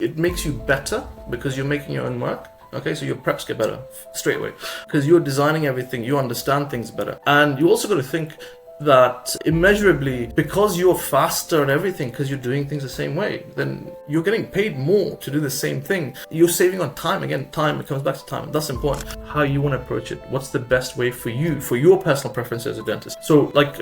It makes you better because you're making your own work. Okay, so your preps get better straight away because you're designing everything, you understand things better. And you also got to think that immeasurably, because you're faster and everything, because you're doing things the same way, then you're getting paid more to do the same thing. You're saving on time. Again, time, it comes back to time. That's important. How you want to approach it. What's the best way for you, for your personal preference as a dentist? So like,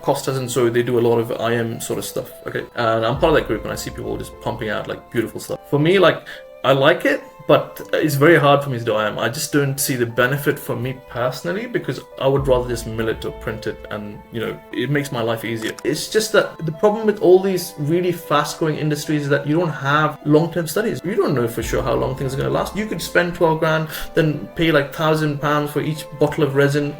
Costas, and so they do a lot of IM sort of stuff. Okay, and I'm part of that group, and I see people just pumping out like beautiful stuff. For me, like, I like it, but it's very hard for me to do IM. I just don't see the benefit for me personally, because I would rather just mill it or print it, and it makes my life easier. It's just that the problem with all these really fast growing industries is that you don't have long-term studies. You don't know for sure how long things are going to last. You could spend 12 grand, then pay like £1,000 for each bottle of resin,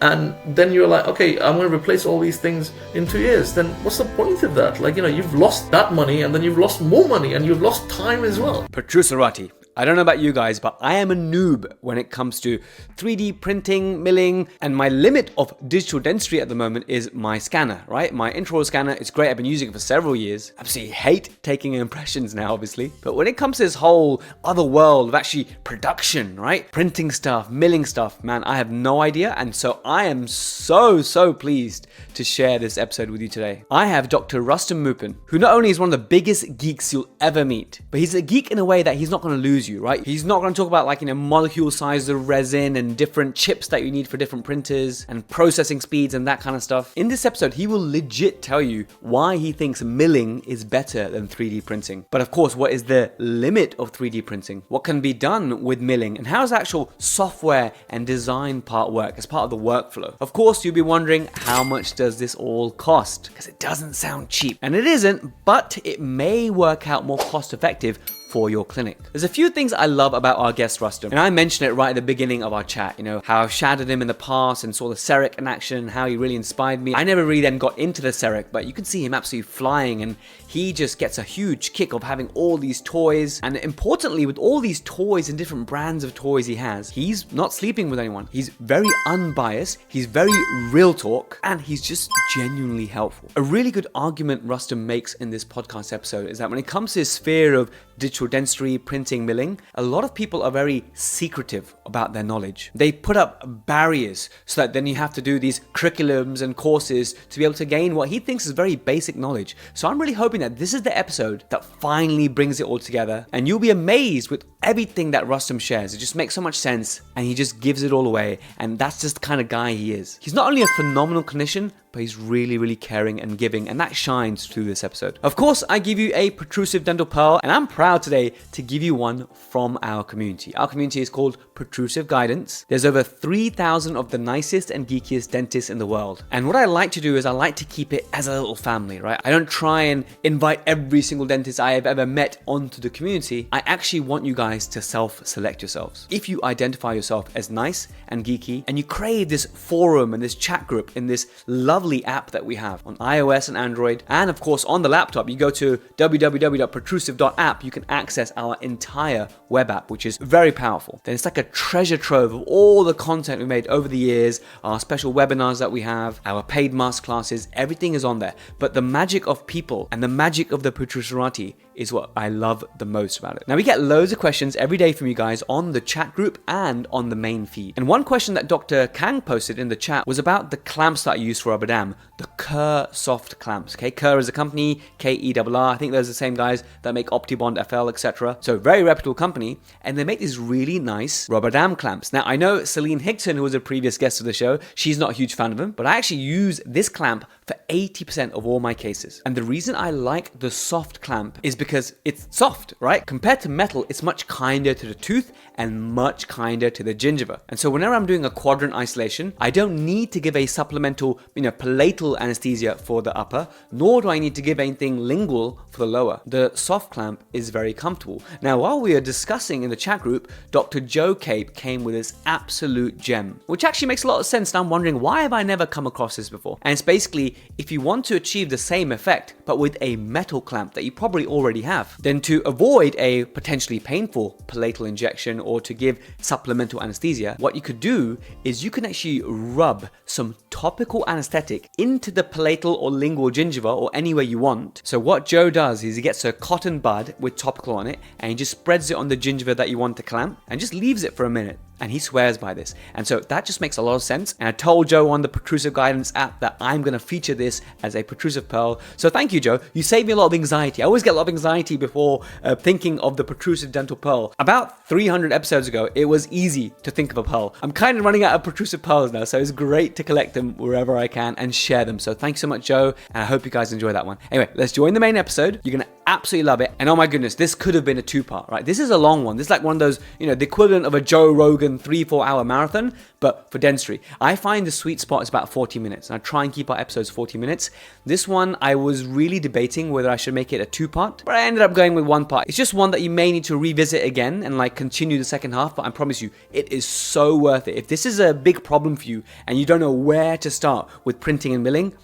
and then you're like, okay, I'm going to replace all these things in 2 years. Then what's the point of that? Like, you've lost that money, and then you've lost more money, and you've lost time as well. Protruserati. I don't know about you guys, but I am a noob when it comes to 3D printing, milling, and my limit of digital dentistry at the moment is my scanner, right? My intraoral scanner is great. I've been using it for several years. Absolutely hate taking impressions now, obviously. But when it comes to this whole other world of actually production, right? Printing stuff, milling stuff, man, I have no idea. And so I am so pleased to share this episode with you today. I have Dr. Rustom Moopen, who not only is one of the biggest geeks you'll ever meet, but he's a geek in a way that he's not going to lose you, right? He's not going to talk about molecule size of resin and different chips that you need for different printers and processing speeds and that kind of stuff. In this episode, he will legit tell you why he thinks milling is better than 3D printing. But of course, what is the limit of 3D printing? What can be done with milling? And how does the actual software and design part work as part of the workflow? Of course, you'll be wondering, how much does this all cost? Because it doesn't sound cheap. And it isn't, but it may work out more cost effective for your clinic. There's a few things I love about our guest Rustom, and I mentioned it right at the beginning of our chat, how I've shadowed him in the past and saw the CEREC in action, how he really inspired me. I never really then got into the CEREC, but you can see him absolutely flying, and he just gets a huge kick of having all these toys. And importantly, with all these toys and different brands of toys he has, he's not sleeping with anyone. He's very unbiased, he's very real talk, and he's just genuinely helpful. A really good argument Rustom makes in this podcast episode is that when it comes to his sphere of digital dentistry, printing, milling, a lot of people are very secretive about their knowledge. They put up barriers so that then you have to do these curriculums and courses to be able to gain what he thinks is very basic knowledge. So I'm really hoping that this is the episode that finally brings it all together, and you'll be amazed with everything that Rustom shares. It just makes so much sense, and he just gives it all away, and that's just the kind of guy he is. He's not only a phenomenal clinician, but he's really caring and giving, and that shines through this episode. Of course, I give you a Protrusive Dental Pearl, and I'm proud today to give you one from our community. Our community is called Protrusive Guidance. There's over 3,000 of the nicest and geekiest dentists in the world. And what I like to do is I like to keep it as a little family, right? I don't try and invite every single dentist I have ever met onto the community. I actually want you guys to self-select yourselves. If you identify yourself as nice and geeky, and you crave this forum and this chat group in this lovely app that we have on iOS and Android, and of course on the laptop, you go to www.protrusive.app, you can access our entire web app, which is very powerful. Then it's like a treasure trove of all the content we made over the years, our special webinars that we have, our paid masterclasses, everything is on there. But the magic of people and the magic of the Protruserati is what I love the most about it. Now, we get loads of questions every day from you guys on the chat group and on the main feed. And one question that Dr. Kang posted in the chat was about the clamps that I use for rubber dam, the Kerr soft clamps. Okay, Kerr is a company, Kerr. I think those are the same guys that make OptiBond FL, etc. So very reputable company, and they make these really nice rubber dam clamps. Now, I know Celine Higton, who was a previous guest of the show, she's not a huge fan of them, but I actually use this clamp for 80% of all my cases. And the reason I like the soft clamp is because it's soft, right? Compared to metal, it's much kinder to the tooth and much kinder to the gingiva. And so whenever I'm doing a quadrant isolation, I don't need to give a supplemental, palatal anesthesia for the upper, nor do I need to give anything lingual for the lower. The soft clamp is very comfortable. Now, while we are discussing in the chat group, Dr. Joe Cape came with this absolute gem, which actually makes a lot of sense. And I'm wondering, why have I never come across this before? And it's basically see, if you want to achieve the same effect, but with a metal clamp that you probably already have, then to avoid a potentially painful palatal injection or to give supplemental anesthesia, what you could do is you can actually rub some topical anesthetic into the palatal or lingual gingiva or anywhere you want. So what Joe does is he gets a cotton bud with topical on it and he just spreads it on the gingiva that you want to clamp and just leaves it for a minute. And he swears by this. And so that just makes a lot of sense. And I told Joe on the Protrusive Guidance app that I'm going to feature this as a Protrusive Pearl. So thank you, Joe. You saved me a lot of anxiety. I always get a lot of anxiety before thinking of the Protrusive Dental Pearl. About 300 episodes ago, it was easy to think of a pearl. I'm kind of running out of Protrusive Pearls now, so it's great to collect them wherever I can and share them. So thanks so much, Joe. And I hope you guys enjoy that one. Anyway, let's join the main episode. You're going to absolutely love it. And oh my goodness, this could have been a 2-part, right? This is a long one. This is like one of those, the equivalent of a Joe Rogan 3-4 hour marathon, but for dentistry. I find the sweet spot is about 40 minutes. And I try and keep our episodes 40 minutes. This one, I was really debating whether I should make it a 2-part, but I ended up going with 1 part. It's just one that you may need to revisit again and like continue the second half, but I promise you, it is so worth it. If this is a big problem for you and you don't know where to start with printing and milling,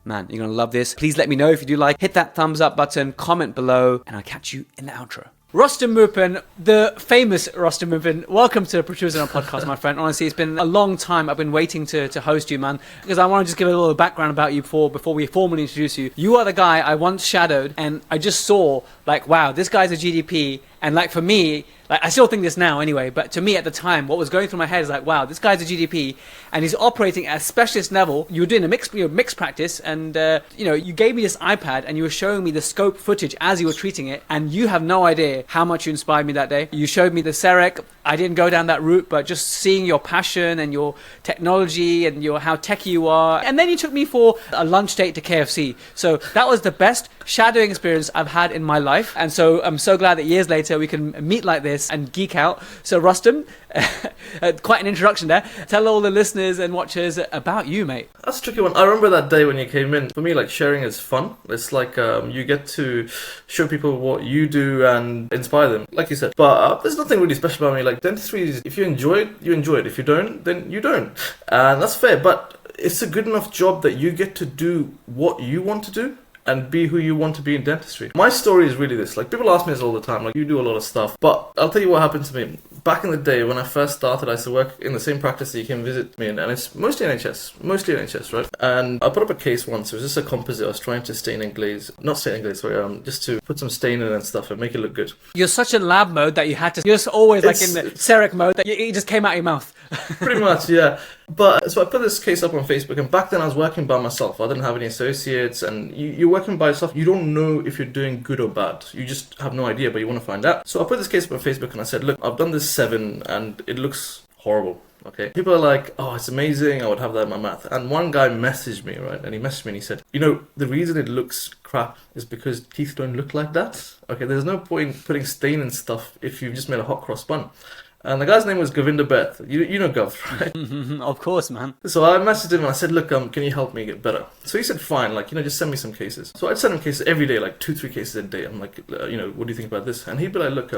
man, you're going to love this. Please let me know if you do like. Hit that thumbs up button, comment below, and I'll catch you in the outro. Rustom Moopen, the famous Rustom Moopen, welcome to the Protruserati podcast, my friend. Honestly, it's been a long time. I've been waiting to host you, man, because I want to just give a little background about you before we formally introduce you. You are the guy I once shadowed, and I just saw, like, wow, this guy's a GDP, and like for me, like I still think this now anyway, but to me at the time, what was going through my head is like, wow, this guy's a GDP and he's operating at a specialist level. You were doing a mixed practice and, you gave me this iPad and you were showing me the scope footage as you were treating it. And you have no idea how much you inspired me that day. You showed me the CEREC. I didn't go down that route, but just seeing your passion and your technology and how techy you are. And then you took me for a lunch date to KFC. So that was the best shadowing experience I've had in my life. And so I'm so glad that years later we can meet like this and geek out. So Rustom, quite an introduction there. Tell all the listeners and watchers about you, mate. That's a tricky one. I remember that day when you came in. For me, like, sharing is fun. It's like you get to show people what you do and inspire them, like you said. But there's nothing really special about me. Like, dentistry is, if you enjoy it, you enjoy it. If you don't, then you don't. And that's fair. But it's a good enough job that you get to do what you want to do and be who you want to be in dentistry. My story is really this. Like, people ask me this all the time. Like, you do a lot of stuff. But I'll tell you what happened to me. Back in the day, when I first started, I used to work in the same practice that you came visit me in. And it's mostly NHS, right? And I put up a case once. It was just a composite. I was trying to stain and glaze. Not stain and glaze, sorry. Just to put some stain in and stuff and make it look good. You're such in lab mode that you had to... You're just always like in the CEREC mode that it just came out of your mouth. Pretty much, yeah. But so I put this case up on Facebook, and back then I was working by myself. I didn't have any associates, and you're working by yourself. You don't know if you're doing good or bad. You just have no idea, but you want to find out. So I put this case up on Facebook, and I said, look, I've done this 7, and it looks horrible. Okay. People are like, oh, it's amazing. I would have that in my mouth. And one guy messaged me, right? And he messaged me and he said, the reason it looks crap is because teeth don't look like that. Okay. There's no point putting stain and stuff if you've just made a hot cross bun. And the guy's name was Govinda Beth. You know Gov, right? Of course, man. So I messaged him and I said, look, can you help me get better? So he said, fine, just send me some cases. So I'd send him cases every day, like 2-3 cases a day. I'm like, what do you think about this? And he'd be like, look,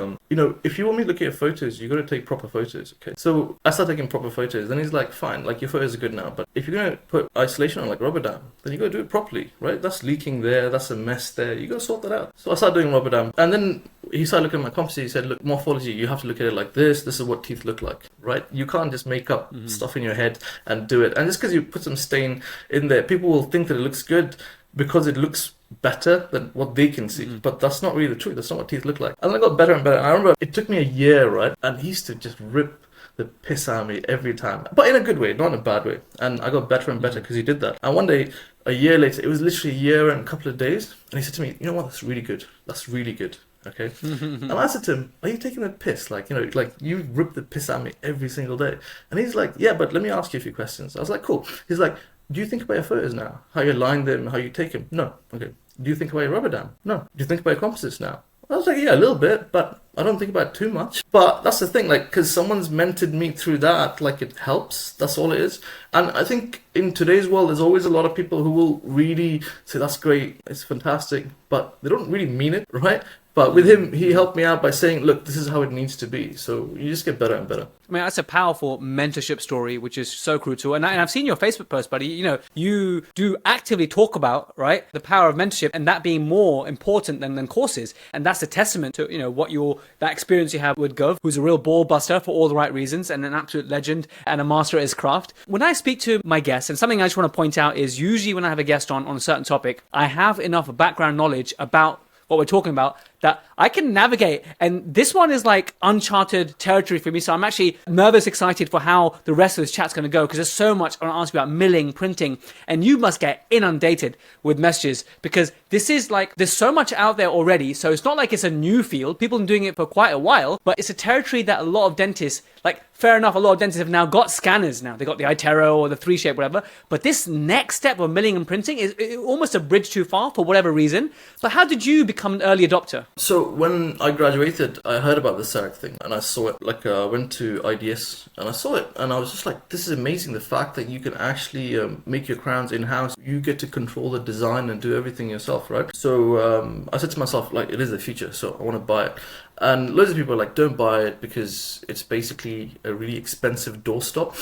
if you want me to look at your photos, you got to take proper photos, okay? So I started taking proper photos. Then he's like, fine, like your photos are good now, but if you're going to put isolation on, like rubber dam, then you got to do it properly, right? That's leaking there, that's a mess there. You got to sort that out. So I started doing rubber dam. And then he started looking at my composite. He said, look, morphology, you have to look at it like this. This is what teeth look like, right? You can't just make up stuff in your head and do it. And just because you put some stain in there, people will think that it looks good because it looks better than what they can see. But that's not really the truth. That's not what teeth look like. And I got better and better. And I remember it took me a year, right? And he used to just rip the piss out of me every time. But in a good way, not in a bad way. And I got better and better because he did that. And one day, a year later, it was literally a year and a couple of days. And he said to me, you know what? That's really good. That's really good. Okay. And I said to him, are you taking the piss? Like you rip the piss out of me every single day. And he's like, yeah, but let me ask you a few questions. I was like, cool. He's like, do you think about your photos now? How you align them, how you take them? No. Okay. Do you think about your rubber dam? No. Do you think about your composites now? I was like, yeah, a little bit, but I don't think about it too much. But that's the thing, like, because someone's mentored me through that, like, it helps. That's all it is. And I think in today's world, there's always a lot of people who will really say, that's great, it's fantastic, but they don't really mean it, right? But with him, he helped me out by saying, look, this is how it needs to be. So you just get better and better. I mean, that's a powerful mentorship story, which is so crucial. And I've seen your Facebook post, buddy. You know, you do actively talk about, right, the power of mentorship and that being more important than courses. And that's a testament to, you know, that experience you have with Gov, who's a real ball buster for all the right reasons and an absolute legend and a master at his craft. When I speak to my guests, and something I just want to point out is usually when I have a guest on a certain topic, I have enough background knowledge about what we're talking about that I can navigate. And this one is like uncharted territory for me. So I'm actually nervous, excited for how the rest of this chat's going to go, because there's so much I want to ask you about milling, printing, and you must get inundated with messages because this is like, there's so much out there already. So it's not like it's a new field. People have been doing it for quite a while, but it's a territory that a lot of dentists, like fair enough, a lot of dentists have now got scanners now. They got the iTero or the 3Shape, whatever. But this next step of milling and printing is almost a bridge too far for whatever reason. But how did you become an early adopter? So when I graduated, I heard about the CEREC thing and I saw it. Like I went to IDS and I saw it and I was just like, this is amazing. The fact that you can actually make your crowns in-house. You get to control the design and do everything yourself, right? So I said to myself, like, it is the future, so I want to buy it. And loads of people are like, don't buy it because it's basically a really expensive doorstop.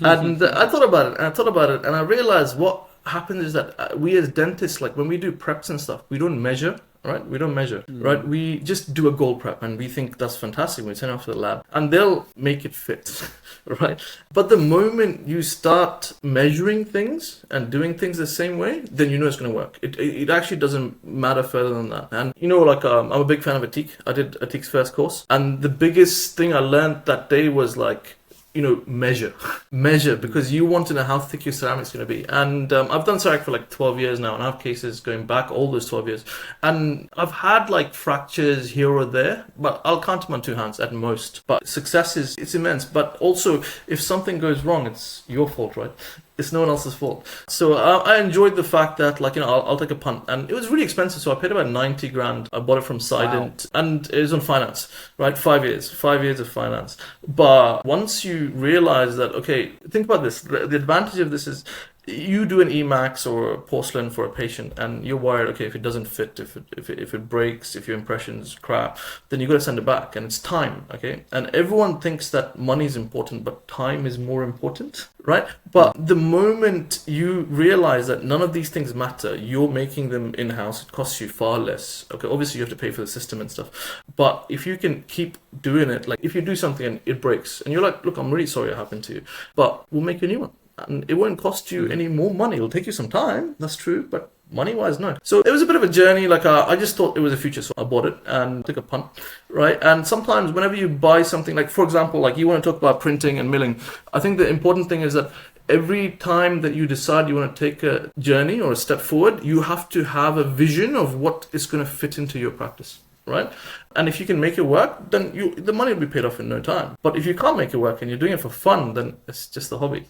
And I thought about it and I realized what happens is that we as dentists, like when we do preps and stuff, we don't measure. Right? We don't measure, right? We just do a goal prep and we think that's fantastic. We send it off to the lab and they'll make it fit, right? But the moment you start measuring things and doing things the same way, then you know it's going to work. It actually doesn't matter further than that. And you know, like I'm a big fan of Atik. I did Atik's first course. And the biggest thing I learned that day was like, you know, measure, because you want to know how thick your ceramic's going to be. And I've done CEREC for like 12 years now, and I have cases going back all those 12 years. And I've had like fractures here or there, but I'll count them on two hands at most. But success it's immense. But also, if something goes wrong, it's your fault, right? It's no one else's fault. So I enjoyed the fact that, like, you know, I'll take a punt. And it was really expensive. So I paid about 90 grand. I bought it from Sident. Wow. And it was on finance, right? 5 years of finance. But once you realize that, okay, think about this. The advantage of this is you do an Emax or a porcelain for a patient and you're worried, okay, if it doesn't fit, if it breaks, if your impression's crap, then you got to send it back, and it's time, okay? And everyone thinks that money is important, but time is more important, right? But the moment you realize that none of these things matter, you're making them in-house, it costs you far less. Okay, obviously you have to pay for the system and stuff, but if you can keep doing it, like if you do something and it breaks and you're like, look, I'm really sorry it happened to you, but we'll make you a new one. And it won't cost you any more money. It'll take you some time, that's true, but money-wise, no. So it was a bit of a journey. Like I just thought it was a future, so I bought it and took a punt, right? And sometimes whenever you buy something, like for example, like you want to talk about printing and milling, I think the important thing is that every time that you decide you want to take a journey or a step forward, you have to have a vision of what is going to fit into your practice. Right? And if you can make it work, then the money will be paid off in no time. But if you can't make it work and you're doing it for fun, then it's just a hobby.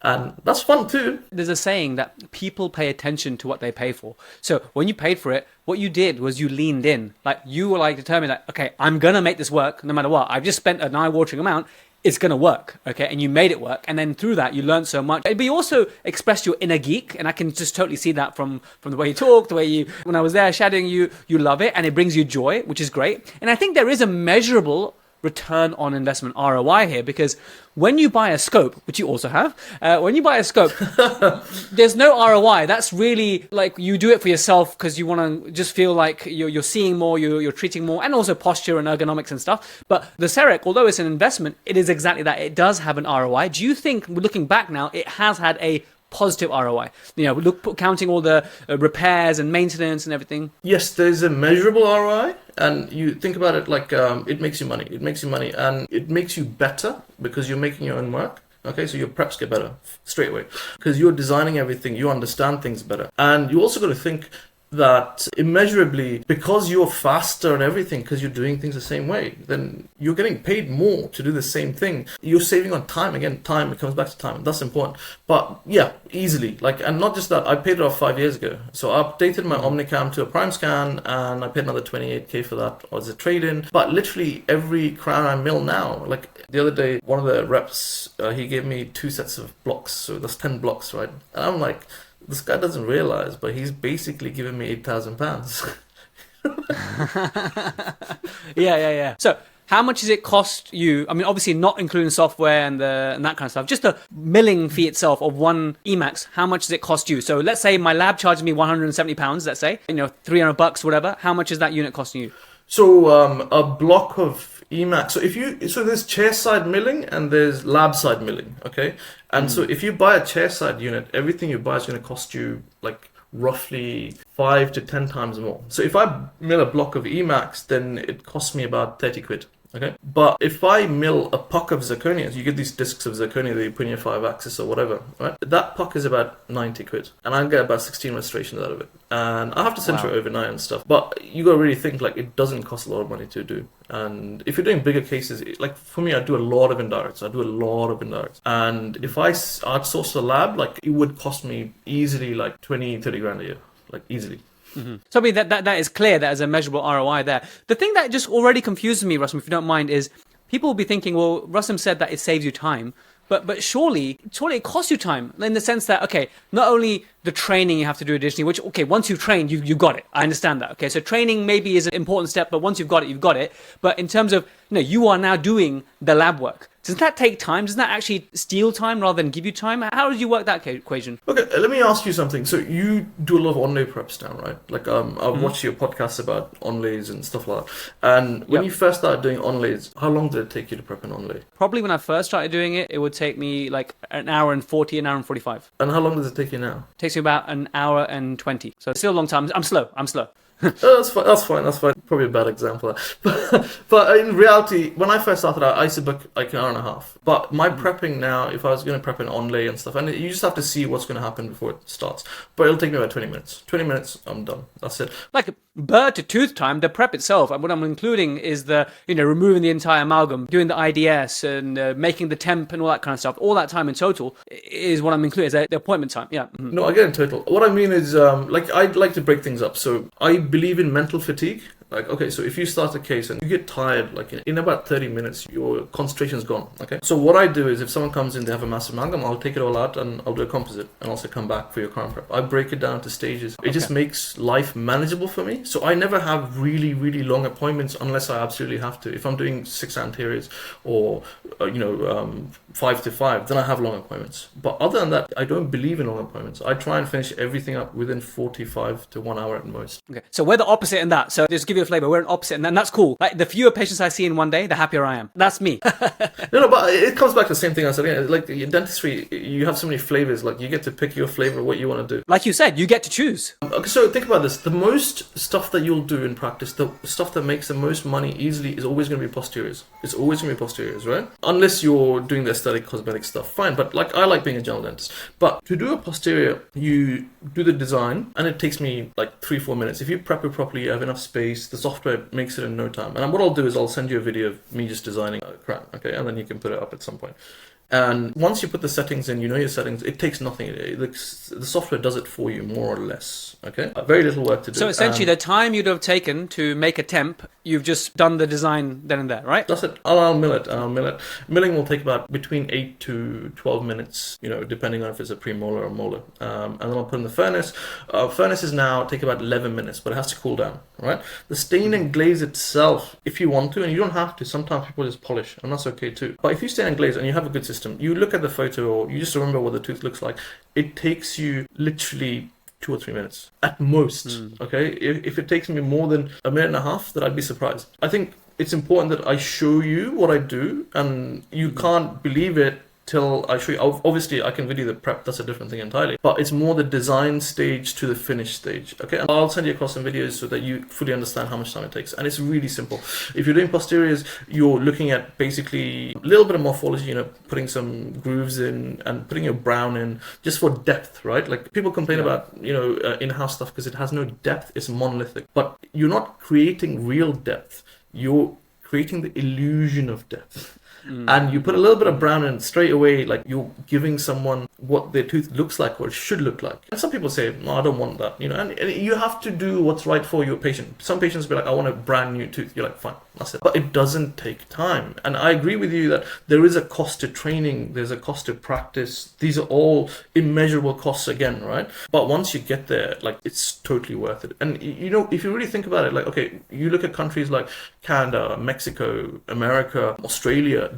And that's fun too. There's a saying that people pay attention to what they pay for. So when you paid for it, what you did was you leaned in. Like you were like determined, like, okay, I'm going to make this work no matter what. I've just spent an eye-watering amount. It's going to work, okay? And you made it work. And then through that, you learned so much. But you also expressed your inner geek. And I can just totally see that from the way you talk, the way you, when I was there shadowing you, you love it. And it brings you joy, which is great. And I think there is a measurable return on investment ROI here, because when you buy a scope, which you also have, when you buy a scope, there's no ROI. That's really like you do it for yourself because you want to just feel like you're seeing more, you're treating more, and also posture and ergonomics and stuff. But the CEREC, although it's an investment, it is exactly that. It does have an ROI. Do you think, looking back now, it has had a positive ROI? You know, counting all the repairs and maintenance and everything. Yes, there's a measurable ROI, and you think about it like it makes you money. It makes you money, and it makes you better because you're making your own work. Okay, so your preps get better straight away because you're designing everything. You understand things better, and you also got to think that immeasurably, because you're faster and everything, because you're doing things the same way, then you're getting paid more to do the same thing. You're saving on time. Again, time, it comes back to time. That's important. But yeah, easily. Like, and not just that, I paid it off 5 years ago. So I updated my Omnicam to a prime scan and I paid another 28k for that as a trade-in. But literally every crown I mill now, like the other day, one of the reps, he gave me 2 sets of blocks. So that's 10 blocks, right? And I'm like, this guy doesn't realize, but he's basically giving me £8,000, Yeah. So how much does it cost you? I mean, obviously not including software and that kind of stuff. Just the milling fee itself of one Emax. How much does it cost you? So let's say my lab charges me £170. Let's say, $300, whatever. How much is that unit costing you? So a block of Emax. So there's chairside milling and there's lab side milling. Okay, and so if you buy a chairside unit, everything you buy is going to cost you like roughly 5 to 10 times more. So if I mill a block of Emax, then it costs me about 30 quid. Okay, but if I mill a puck of zirconia, you get these discs of zirconia that you put in your 5-axis or whatever, right? That puck is about 90 quid, and I get about 16 restorations out of it, and I have to center it overnight and stuff. But you got to really think like it doesn't cost a lot of money to do. And if you're doing bigger cases, like for me, I do a lot of indirects. And if I outsource a lab, like it would cost me easily like 20-30 grand a year, like easily. Mm-hmm. So I mean that is clear. That is a measurable ROI there. The thing that just already confuses me, Rustom, if you don't mind, is people will be thinking, well, Rustom said that it saves you time, but surely it costs you time in the sense that, okay, not only the training you have to do additionally, which, okay, once you've trained, you got it. I understand that. Okay, so training maybe is an important step, but once you've got it, you've got it. But in terms of, you are now doing the lab work. Does that take time? Does that actually steal time rather than give you time? How did you work that equation? Okay, let me ask you something. So you do a lot of onlay preps now, right? Like I've watched your podcasts about onlays and stuff like that. And when you first started doing onlays, how long did it take you to prep an onlay? Probably when I first started doing it, it would take me like an hour and 40, an hour and 45. And how long does it take you now? It takes me about an hour and 20. So it's still a long time. I'm slow. Oh, that's fine. Probably a bad example. But in reality, when I first started out, I used to book like an hour and a half. But my prepping now, if I was going to prep an onlay and stuff, and you just have to see what's going to happen before it starts. But it'll take me about 20 minutes. 20 minutes, I'm done. That's it. Like bird to tooth time, the prep itself, and what I'm including is the, removing the entire amalgam, doing the IDS and making the temp and all that kind of stuff. All that time in total is what I'm including, is the appointment time. Yeah. Mm-hmm. No, I get in total. What I mean is, I'd like to break things up. So I believe in mental fatigue. Like, okay, so if you start a case and you get tired, like in about 30 minutes, your concentration's gone, okay? So what I do is if someone comes in, they have a massive amalgam, I'll take it all out and I'll do a composite and also come back for your crown prep. I break it down to stages. It just makes life manageable for me. So I never have really, really long appointments unless I absolutely have to. If I'm doing 6 anteriors or, 5 to 5, then I have long appointments. But other than that, I don't believe in long appointments. I try and finish everything up within 45 to 1 hour at most. Okay, so we're the opposite in that. So just give you a flavor, we're an opposite, and that's cool. Like the fewer patients I see in one day, the happier I am. That's me. No, but it comes back to the same thing I said again. Like in dentistry, you have so many flavors. Like you get to pick your flavor, what you want to do. Like you said, you get to choose. Okay, so think about this. The most stuff that you'll do in practice, the stuff that makes the most money easily is always going to be posteriors. It's always going to be posteriors, right? Unless you're doing the aesthetic cosmetic stuff, fine. But like I like being a general dentist. But to do a posterior, you do the design and it takes me like 3-4 minutes. If you prep it properly, you have enough space, the software makes it in no time. And what I'll do is I'll send you a video of me just designing a crown, okay? And then you can put it up at some point. And once you put the settings in, your settings, it takes nothing. The software does it for you, more or less. Okay? Very little work to do. So essentially, the time you'd have taken to make a temp, you've just done the design then and there, right? That's it. I'll mill it. Milling will take about between 8 to 12 minutes, depending on if it's a premolar or molar. And then I'll put in the furnace. Furnaces now take about 11 minutes, but it has to cool down, right? The stain and glaze itself, if you want to, and you don't have to, sometimes people just polish, and that's okay too. But if you stain and glaze and you have a good system, you look at the photo or you just remember what the tooth looks like, it takes you literally 2 or 3 minutes at most. Okay, if it takes me more than a minute and a half, then I'd be surprised. I think it's important that I show you what I do, and you can't believe it till I show you. Obviously I can video the prep, that's a different thing entirely, but it's more the design stage to the finish stage. Okay, and I'll send you across some videos so that you fully understand how much time it takes, and it's really simple. If you're doing posteriors, you're looking at basically a little bit of morphology, putting some grooves in and putting your brown in just for depth, right? Like people complain about in-house stuff because it has no depth, it's monolithic, but you're not creating real depth, you're creating the illusion of depth. and you put a little bit of brown in straight away, like you're giving someone what their tooth looks like or it should look like. And some people say, no, I don't want that, and you have to do what's right for your patient. Some patients be like, I want a brand new tooth. You're like, fine, that's it. But it doesn't take time. And I agree with you that there is a cost to training, there's a cost to practice. These are all immeasurable costs again, right? But once you get there, like, it's totally worth it. And if you really think about it, like, okay, you look at countries like Canada, Mexico, America, Australia,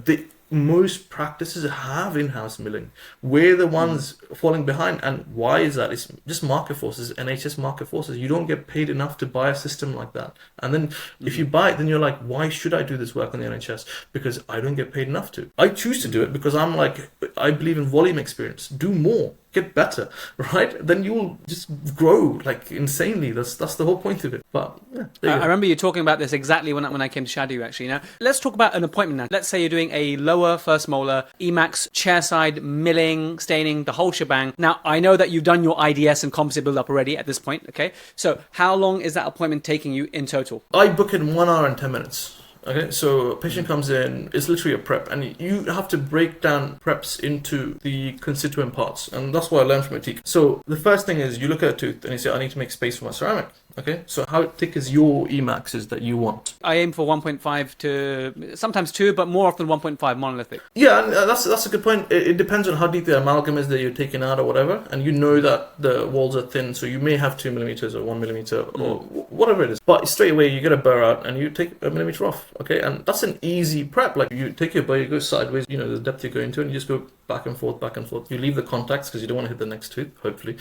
most practices have in-house milling. We're the ones falling behind. And why is that? It's just market forces, NHS market forces. You don't get paid enough to buy a system like that. And then if you buy it, then you're like, why should I do this work on the NHS? Because I don't get paid enough to. I choose to do it because I'm like, I believe in volume experience. Do more. Get better, right? Then you'll just grow like insanely. That's the whole point of it. But yeah, I remember you talking about this exactly when I came to shadow you, actually. Now, let's talk about an appointment now. Let's say you're doing a lower first molar, Emax, chairside, milling, staining, the whole shebang. Now, I know that you've done your IDS and composite build up already at this point, okay? So how long is that appointment taking you in total? I book in 1 hour and 10 minutes. Okay, so a patient comes in, it's literally a prep, and you have to break down preps into the constituent parts, and that's what I learned from a teacher. So the first thing is you look at a tooth and you say, I need to make space for my ceramic. Okay, so how thick is your Emaxes that you want? I aim for 1.5 to sometimes 2, but more often 1.5 monolithic. Yeah, and that's a good point. It depends on how deep the amalgam is that you're taking out or whatever, and you know that the walls are thin, so you may have 2 millimeters or 1 millimeter or whatever it is. But straight away you get a burr out and you take a millimeter off. Okay, and that's an easy prep. Like, you take your burr, you go sideways, the depth you're going to, and you just go back and forth, back and forth. You leave the contacts because you don't want to hit the next tooth, hopefully.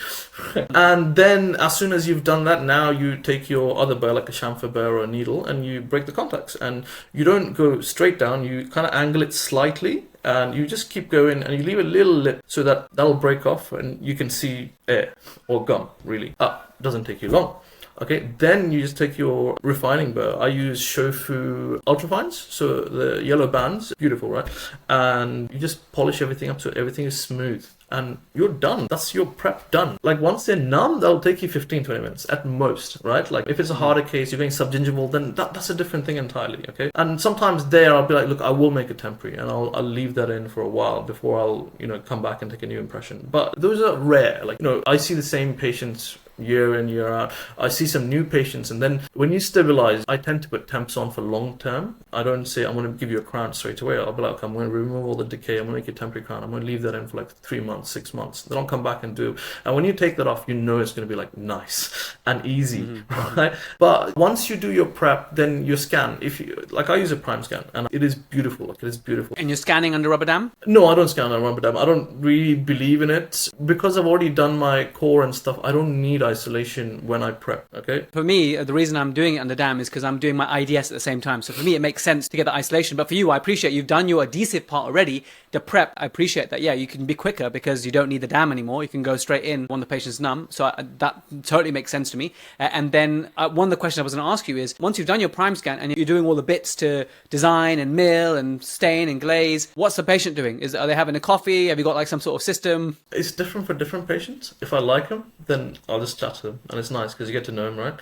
And then as soon as you've done that, now you take your other burr, like a chamfer burr or a needle, and you break the contacts. And you don't go straight down, you kind of angle it slightly, and you just keep going, and you leave a little lip so that that'll break off and you can see air or gum, really. Doesn't take you long. Okay, then you just take your refining burr. I use Shofu Ultrafines, so the yellow bands, beautiful, right? And you just polish everything up so everything is smooth. And you're done. That's your prep done. Like, once they're numb, that'll take you 15-20 minutes at most, right? Like, if it's a harder case, you're going subgingival, then that's a different thing entirely, okay? And sometimes there, I'll be like, look, I will make a temporary, and I'll leave that in for a while before I'll, come back and take a new impression. But those are rare. Like, I see the same patients year in, year out. I see some new patients, and then when you stabilize, I tend to put temps on for long term. I don't say I'm going to give you a crown straight away. I'll be like, okay, I'm going to remove all the decay, I'm going to make you a temporary crown, I'm going to leave that in for like 3 months, 6 months, then I'll come back and do. And when you take that off, it's going to be like nice and easy, right? But once you do your prep, then your scan, I use a prime scan, and it is beautiful. Like, it is beautiful. And you're scanning under rubber dam? No, I don't scan under rubber dam. I don't really believe in it because I've already done my core and stuff. I don't need isolation when I prep, okay? For me, the reason I'm doing it under dam is because I'm doing my IDS at the same time. So for me, it makes sense to get the isolation. But for you, I appreciate you've done your adhesive part already. The prep, I appreciate that. Yeah, you can be quicker because you don't need the dam anymore. You can go straight in when the patient's numb. So that totally makes sense to me. And then one of the questions I was going to ask you is, once you've done your prime scan and you're doing all the bits to design and mill and stain and glaze, what's the patient doing? Are they having a coffee? Have you got like some sort of system? It's different for different patients. If I like them, then I'll just chat to them. And it's nice because you get to know them, right?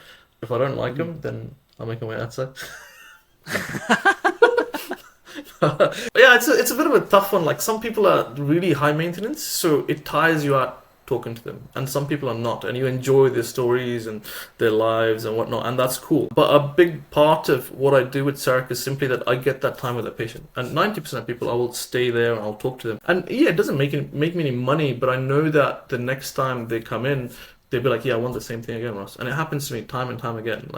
If I don't like them, then I'll make them wait outside. Yeah, it's a bit of a tough one. Like, some people are really high maintenance, so it tires you out talking to them, and some people are not, and you enjoy their stories and their lives and whatnot, and that's cool. But a big part of what I do with CEREC is simply that I get that time with the patient, and 90% of people, I will stay there and I'll talk to them. And yeah, it doesn't make me any money, but I know that the next time they come in, they'll be like, yeah, I want the same thing again, Ross. And it happens to me time and time again.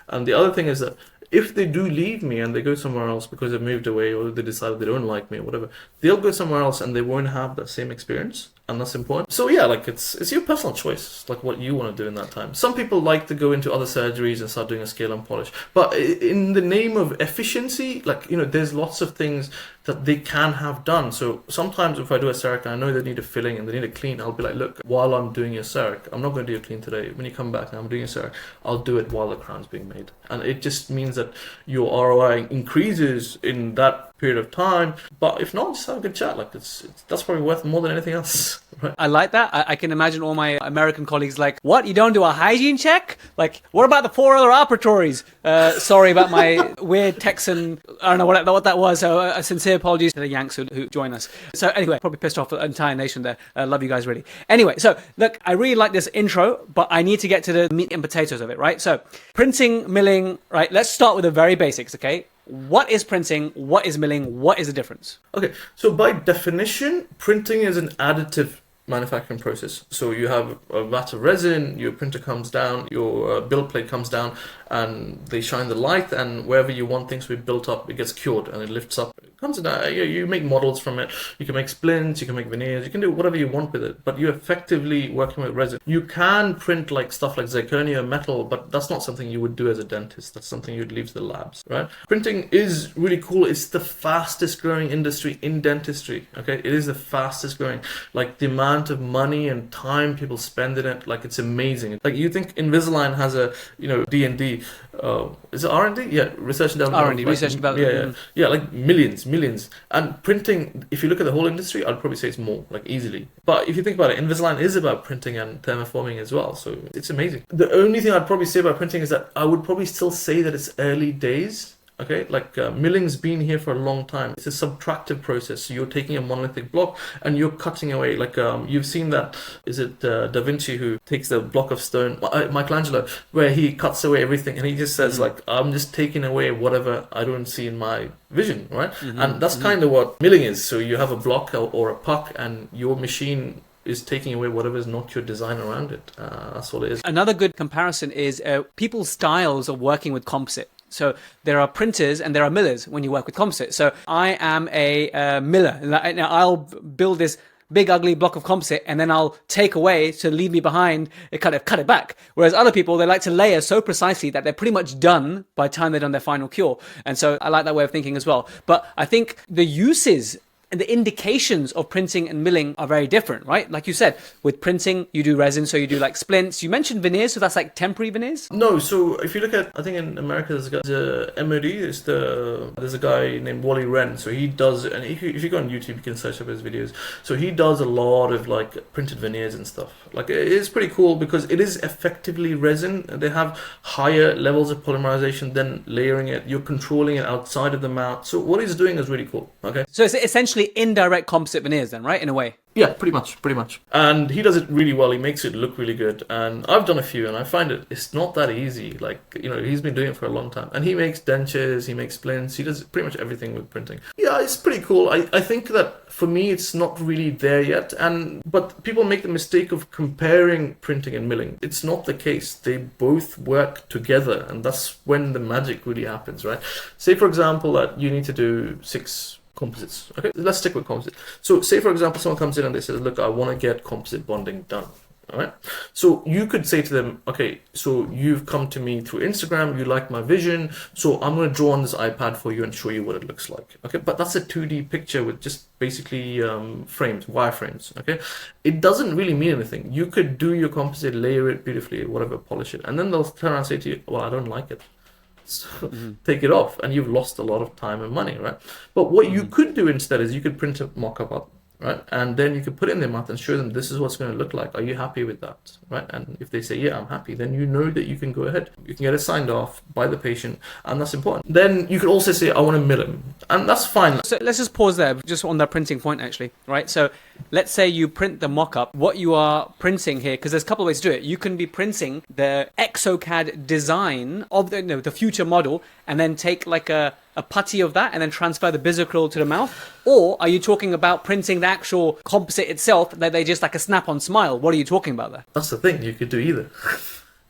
And the other thing is that if they do leave me and they go somewhere else because they've moved away or they decide they don't like me or whatever, they'll go somewhere else and they won't have that same experience. And that's important. So yeah, like, it's your personal choice, like what you want to do in that time. Some people like to go into other surgeries and start doing a scale and polish. But in the name of efficiency, there's lots of things that they can have done. So sometimes if I do a CEREC, I know they need a filling and they need a clean, I'll be like, look, while I'm doing your CEREC, I'm not going to do your clean today. When you come back and I'm doing a CEREC, I'll do it while the crown's being made. And it just means that your ROI increases in that period of time. But if not, just have a good chat. Like that's probably worth more than anything else. Right? I like that. I can imagine all my American colleagues like, what? You don't do a hygiene check? Like, what about the 4 other operatories? Sorry about my weird Texan, I don't know what that was. So a sincere apologies to the Yanks who join us. So anyway, probably pissed off the entire nation there. Love you guys really. Anyway, so look, I really like this intro, but I need to get to the meat and potatoes of it, right? So printing, milling, right? Let's start with the very basics, okay? What is printing? What is milling? What is the difference? Okay, so by definition, printing is an additive manufacturing process. So you have a vat of resin, your printer comes down, your build plate comes down, and they shine the light, and wherever you want things to be built up, it gets cured and it lifts up. It comes down. You make models from it. You can make splints, you can make veneers, you can do whatever you want with it. But you're effectively working with resin. You can print like stuff like zirconia, metal, but that's not something you would do as a dentist. That's something you'd leave to the labs, right? Printing is really cool. It's the fastest growing industry in dentistry. Okay, it is the fastest growing. Like the amount of money and time people spend in it, like it's amazing. Like you think Invisalign has a D&D, is it R&D? Yeah, research and development. R&D, research and development. Yeah, like millions. And printing, if you look at the whole industry, I'd probably say it's more, like easily. But if you think about it, Invisalign is about printing and thermoforming as well, so it's amazing. The only thing I'd probably say about printing is that I would probably still say that it's early days. Okay, like milling's been here for a long time. It's a subtractive process. So you're taking a monolithic block and you're cutting away. Like you've seen that, is it Da Vinci who takes the block of stone, Michelangelo, where he cuts away everything and he just says like, I'm just taking away whatever I don't see in my vision, right? And that's kind of what milling is. So you have a block or a puck and your machine is taking away whatever is not your design around it. That's all it is. Another good comparison is people's styles of working with composite. So there are printers and there are millers when you work with composite. So I am a miller. Now I'll build this big ugly block of composite and then I'll take away to leave me behind and cut it back. Whereas other people, they like to layer so precisely that they're pretty much done by the time they've done their final cure. And so I like that way of thinking as well. But I think the uses and the indications of printing and milling are very different, right? Like you said, with printing, you do resin, so you do like splints. You mentioned veneers, so that's like temporary veneers? No, so if you look at, I think in America, there's a MOD, there's a guy named Wally Wren, so he does, and if you go on YouTube, you can search up his videos. So he does a lot of like printed veneers and stuff. Like it is pretty cool because it is effectively resin. They have higher levels of polymerization than layering it. You're controlling it outside of the mouth. So what he's doing is really cool, okay? So it's essentially indirect composite veneers then, right? In a way. Yeah, pretty much. And he does it really well. He makes it look really good. And I've done a few and I find it's not that easy. Like, he's been doing it for a long time. And he makes dentures, he makes splints, he does pretty much everything with printing. Yeah, it's pretty cool. I think that for me, it's not really there yet. But people make the mistake of comparing printing and milling. It's not the case. They both work together. And that's when the magic really happens, right? Say, for example, that you need to do 6 composites. Okay, let's stick with composites. So say for example someone comes in and they say, look, I want to get composite bonding done. All right, so you could say to them, okay, so you've come to me through Instagram, you like my vision, so I'm going to draw on this iPad for you and show you what it looks like. Okay, but that's a 2D picture with just basically frames, wireframes. Okay, it doesn't really mean anything. You could do your composite, layer it beautifully, whatever, polish it, and then they'll turn around and say to you, well, I don't like it. So take it off and you've lost a lot of time and money, right? But what you could do instead is you could print a mock-up up, right? And then you could put it in their mouth and show them this is what's going to look like. Are you happy with that, right? And if they say, yeah, I'm happy, then you know that you can go ahead. You can get it signed off by the patient, and that's important. Then you could also say, I want to mill him, and that's fine. So let's just pause there, just on that printing point actually, right? So let's say you print the mock-up. What you are printing here, because there's a couple of ways to do it. You can be printing the ExoCAD design of the future model, and then take like a putty of that and then transfer the bisacral to the mouth? Or are you talking about printing the actual composite itself that they just like a snap-on smile? What are you talking about there? That's the thing, you could do either.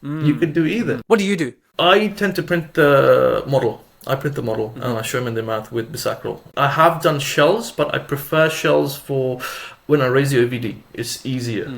You could do either. What do you do? I tend to print the model. I print the model and I show them in the mouth with bisacral. I have done shells, but I prefer shells for when I raise the OVD. It's easier,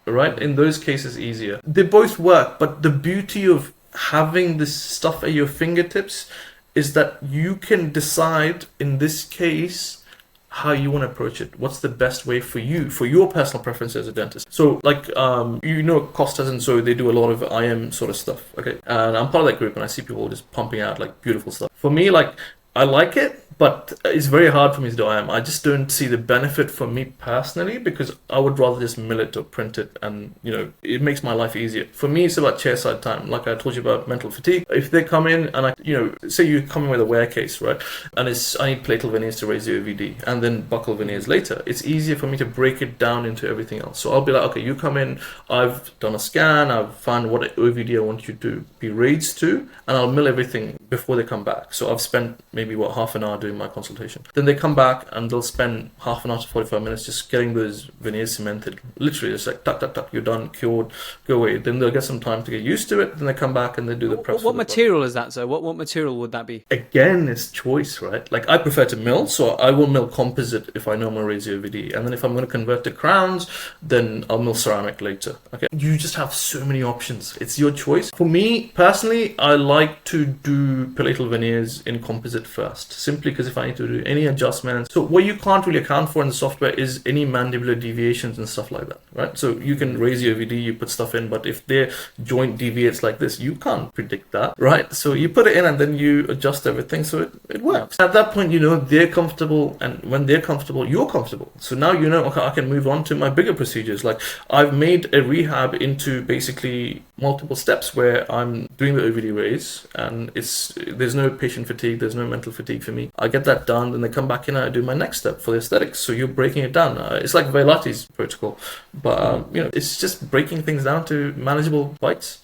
right? In those cases, easier. They both work, but the beauty of having this stuff at your fingertips is that you can decide in this case how you want to approach it. What's the best way for you, for your personal preference as a dentist? So like, Costas and so they do a lot of IM sort of stuff, okay? And I'm part of that group and I see people just pumping out like beautiful stuff. For me, like, I like it, but it's very hard for me to do IM. I just don't see the benefit for me personally, because I would rather just mill it or print it, and it makes my life easier. For me, it's about chairside time. Like I told you about mental fatigue. If they come in and say you come in with a wear case, right, and I need palatal veneers to raise the OVD and then buccal veneers later, it's easier for me to break it down into everything else. So I'll be like, okay, you come in, I've done a scan, I've found what OVD I want you to be raised to, and I'll mill everything before they come back. So I've spent maybe half an hour doing my consultation. Then they come back and they'll spend half an hour to 45 minutes just getting those veneers cemented. Literally, it's like tuck, tuck, tuck, you're done, cured, go away. Then they'll get some time to get used to it. Then they come back and they do the prep. What material is that, sir? What material would that be? Again, it's choice, right? Like I prefer to mill, so I will mill composite if I know I'm going to raise the OVD. And then if I'm going to convert to crowns, then I'll mill ceramic later. Okay, you just have so many options. It's your choice. For me personally, I like to do palatal veneers in composite first, simply because if I need to do any adjustments. So what you can't really account for in the software is any mandibular deviations and stuff like that, right? So you can raise your OVD, you put stuff in, but if their joint deviates like this, you can't predict that, right? So you put it in and then you adjust everything so it works. At that point, they're comfortable, and when they're comfortable, you're comfortable. So now okay, I can move on to my bigger procedures. Like I've made a rehab into basically multiple steps where I'm doing the OVD raise, and there's no patient fatigue, there's no mental fatigue for me. I get that done, then they come back in and I do my next step for the aesthetics. So you're breaking it down. It's like Velati's protocol, but it's just breaking things down to manageable bites.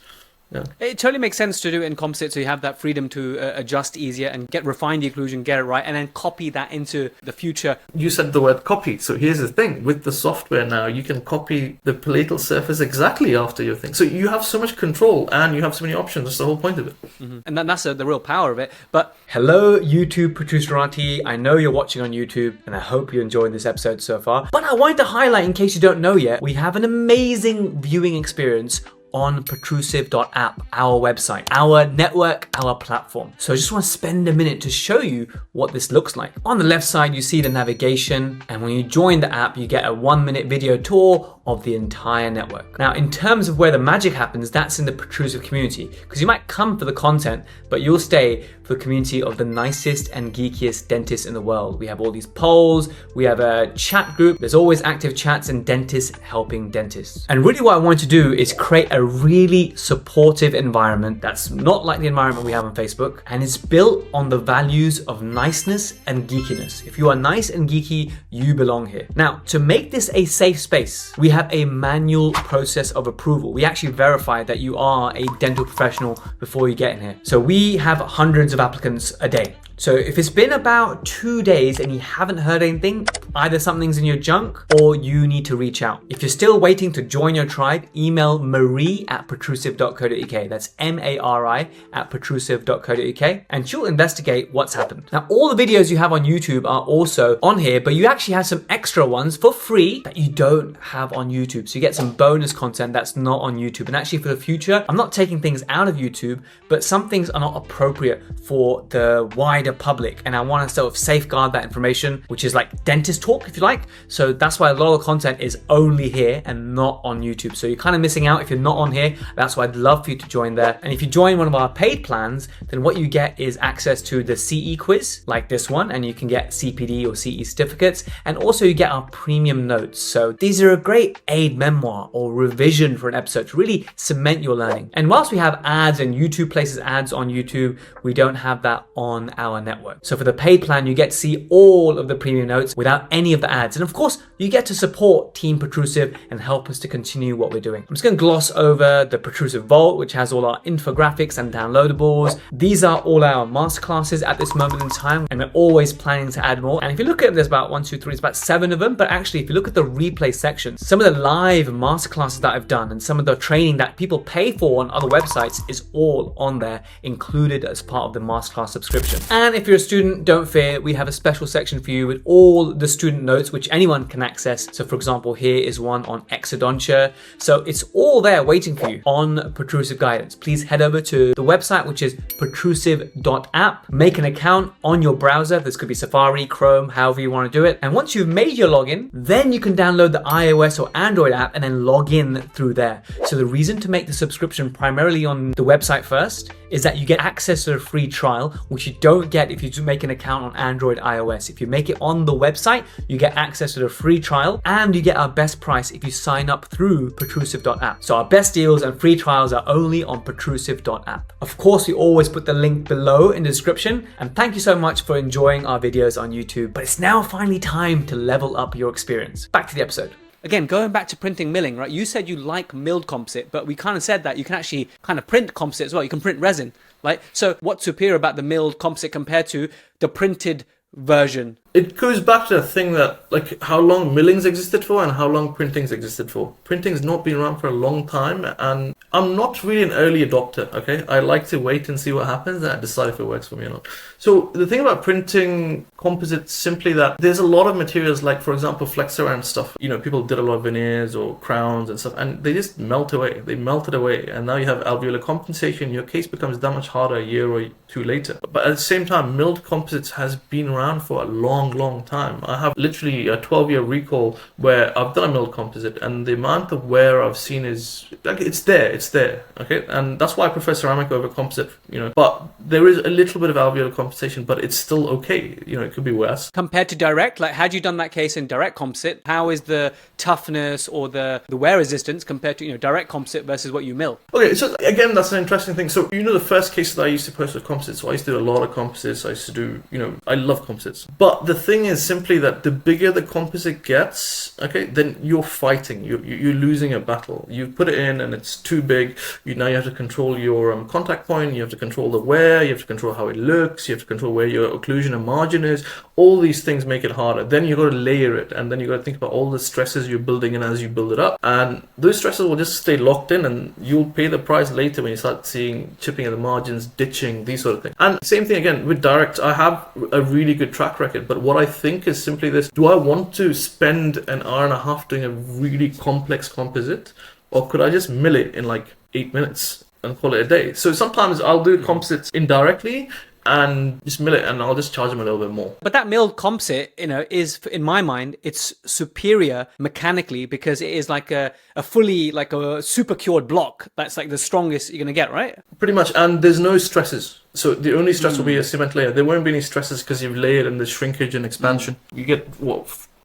Yeah. It totally makes sense to do it in composite, so you have that freedom to adjust easier and refine the occlusion, get it right, and then copy that into the future. You said the word copy, so here's the thing. With the software now, you can copy the palatal surface exactly after your thing. So you have so much control and you have so many options. That's the whole point of it. Mm-hmm. And that's the real power of it. But hello, YouTube Protruserati. I know you're watching on YouTube, and I hope you're enjoying this episode so far. But I wanted to highlight, in case you don't know yet, we have an amazing viewing experience on protrusive.app, our website, our network, our platform. So I just want to spend a minute to show you what this looks like. On the left side, you see the navigation, and when you join the app, you get a 1-minute video tour of the entire network. Now, in terms of where the magic happens, that's in the Protrusive community, because you might come for the content, but you'll stay for the community of the nicest and geekiest dentists in the world. We have all these polls, we have a chat group, there's always active chats and dentists helping dentists. And really what I wanted to do is create a really supportive environment that's not like the environment we have on Facebook, and it's built on the values of niceness and geekiness. If you are nice and geeky, you belong here. Now, to make this a safe space, we have a manual process of approval. We actually verify that you are a dental professional before you get in here. So we have hundreds of applicants a day. So if it's been about 2 days and you haven't heard anything, either something's in your junk or you need to reach out. If you're still waiting to join your tribe, email marie@protrusive.co.uk. That's MARI@protrusive.co.uk, and she'll investigate what's happened. Now, all the videos you have on YouTube are also on here, but you actually have some extra ones for free that you don't have on YouTube. So you get some bonus content that's not on YouTube. And actually for the future, I'm not taking things out of YouTube, but some things are not appropriate for the wider public, and I want to sort of safeguard that information, which is like dentist talk, if you like. So that's why a lot of the content is only here and not on YouTube. So you're kind of missing out if you're not on here. That's why I'd love for you to join there. And if you join one of our paid plans, then what you get is access to the CE quiz like this one, and you can get CPD or CE certificates, and also you get our premium notes. So these are a great aid memoir or revision for an episode to really cement your learning. And whilst we have ads and YouTube places ads on YouTube, we don't have that on our network. So for the paid plan, you get to see all of the premium notes without any of the ads. And of course, you get to support Team Protrusive and help us to continue what we're doing. I'm just going to gloss over the Protrusive Vault, which has all our infographics and downloadables. These are all our masterclasses at this moment in time, and we're always planning to add more. And if you look at them, there's about 1, 2, 3, it's about 7 of them. But actually, if you look at the replay section, some of the live masterclasses that I've done and some of the training that people pay for on other websites is all on there, included as part of the masterclass subscription. And if you're a student, don't fear, we have a special section for you with all the student notes, which anyone can access. So for example, here is one on exodontia. So it's all there waiting for you on Protrusive Guidance. Please head over to the website, which is protrusive.app. Make an account on your browser. This could be Safari, Chrome, however you want to do it. And once you've made your login, then you can download the iOS or Android app and then log in through there. So the reason to make the subscription primarily on the website first is that you get access to a free trial, which you don't get if you make an account on Android, iOS. If you make it on the website, you get access to the free trial, and you get our best price if you sign up through protrusive.app. So our best deals and free trials are only on protrusive.app. Of course, we always put the link below in the description. And thank you so much for enjoying our videos on YouTube. But it's now finally time to level up your experience. Back to the episode. Again, going back to printing milling, right? You said you like milled composite, but we kind of said that you can actually kind of print composite as well. You can print resin, right? So what's superior about the milled composite compared to the printed version? It goes back to the thing that, like, how long milling's existed for and how long printing's existed for. Printing's not been around for a long time, and I'm not really an early adopter, okay? I like to wait and see what happens and I decide if it works for me or not. So the thing about printing composites, simply that there's a lot of materials, like, for example, flexor and stuff. You know, people did a lot of veneers or crowns and stuff, and they just melt away. They melted away, and now you have alveolar compensation. Your case becomes that much harder a year or two later. But at the same time, milled composites has been around for a long time. I have literally a 12-year recall where I've done a milled composite, and the amount of wear I've seen is like, it's there, okay? And that's why I prefer ceramic over composite, you know. But there is a little bit of alveolar compensation, but it's still okay. You know, it could be worse. Compared to direct, like, had you done that case in direct composite, how is the toughness or the wear resistance compared to, you know, direct composite versus what you mill? Okay, so again, that's an interesting thing. So, you know, the first case that I used to post with composites, so I used to do a lot of composites. I used to do, you know, I love composites. But the thing is simply that the bigger the composite gets, okay, then you're fighting. You're losing a battle. You put it in and it's too big. Now you have to control your contact point. You have to control the wear. You have to control how it looks. You have to control where your occlusion and margin is. All these things make it harder. Then you got to layer it, and then you got to think about all the stresses you're building in as you build it up. And those stresses will just stay locked in, and you'll pay the price later when you start seeing chipping at the margins, ditching, these sort of things. And same thing again with direct. I have a really good track record, but what I think is simply this: do I want to spend an hour and a half doing a really complex composite, or could I just mill it in like 8 minutes and call it a day? So sometimes I'll do composites indirectly and just mill it, and I'll just charge them a little bit more. But that milled composite, you know, is, in my mind, it's superior mechanically because it is like a fully, like a super cured block. That's like the strongest you're going to get, right? Pretty much, and there's no stresses. So the only stress will be a cement layer. There won't be any stresses because you've layered and the shrinkage and expansion. You get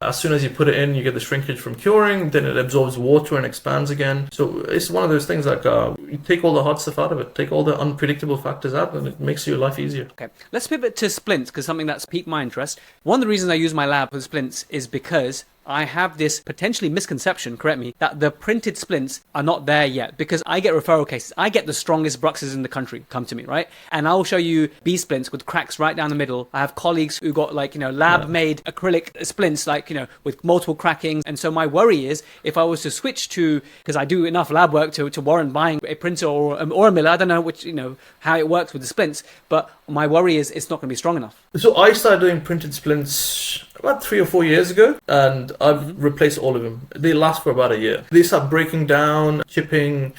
as soon as you put it in, you get the shrinkage from curing, then it absorbs water and expands again. So it's one of those things like you take all the hard stuff out of it, take all the unpredictable factors out, and it makes your life easier. Okay, let's pivot to splints, because something that's piqued my interest. One of the reasons I use my lab with splints is because I have this potentially misconception, correct me, that the printed splints are not there yet, because I get referral cases. I get the strongest bruxes in the country come to me, right? And I'll show you B splints with cracks right down the middle. I have colleagues who got, like, you know, lab made acrylic splints, like, you know, with multiple crackings. And so my worry is if I was to switch to, because I do enough lab work to warrant buying a printer or a miller, I don't know which, you know, how it works with the splints, but my worry is it's not going to be strong enough. So I started doing printed splints about 3 or 4 years ago, and I've replaced all of them. They last for about a year. They start breaking down, chipping,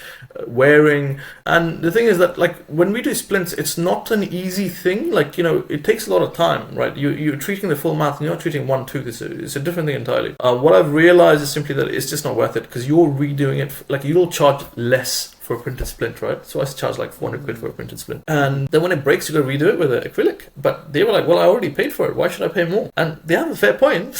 wearing. And the thing is that, like, when we do splints, it's not an easy thing. Like, you know, it takes a lot of time, right? You're treating the full mouth, and you're not treating one tooth. It's a different thing entirely. What I've realized is simply that it's just not worth it, because you're redoing it. Like, you'll charge less for a printed splint, right? So I charge like 400 quid for a printed splint. And then when it breaks, you got to redo it with acrylic. But they were like, well, I already paid for it. Why should I pay more? And they have a fair point.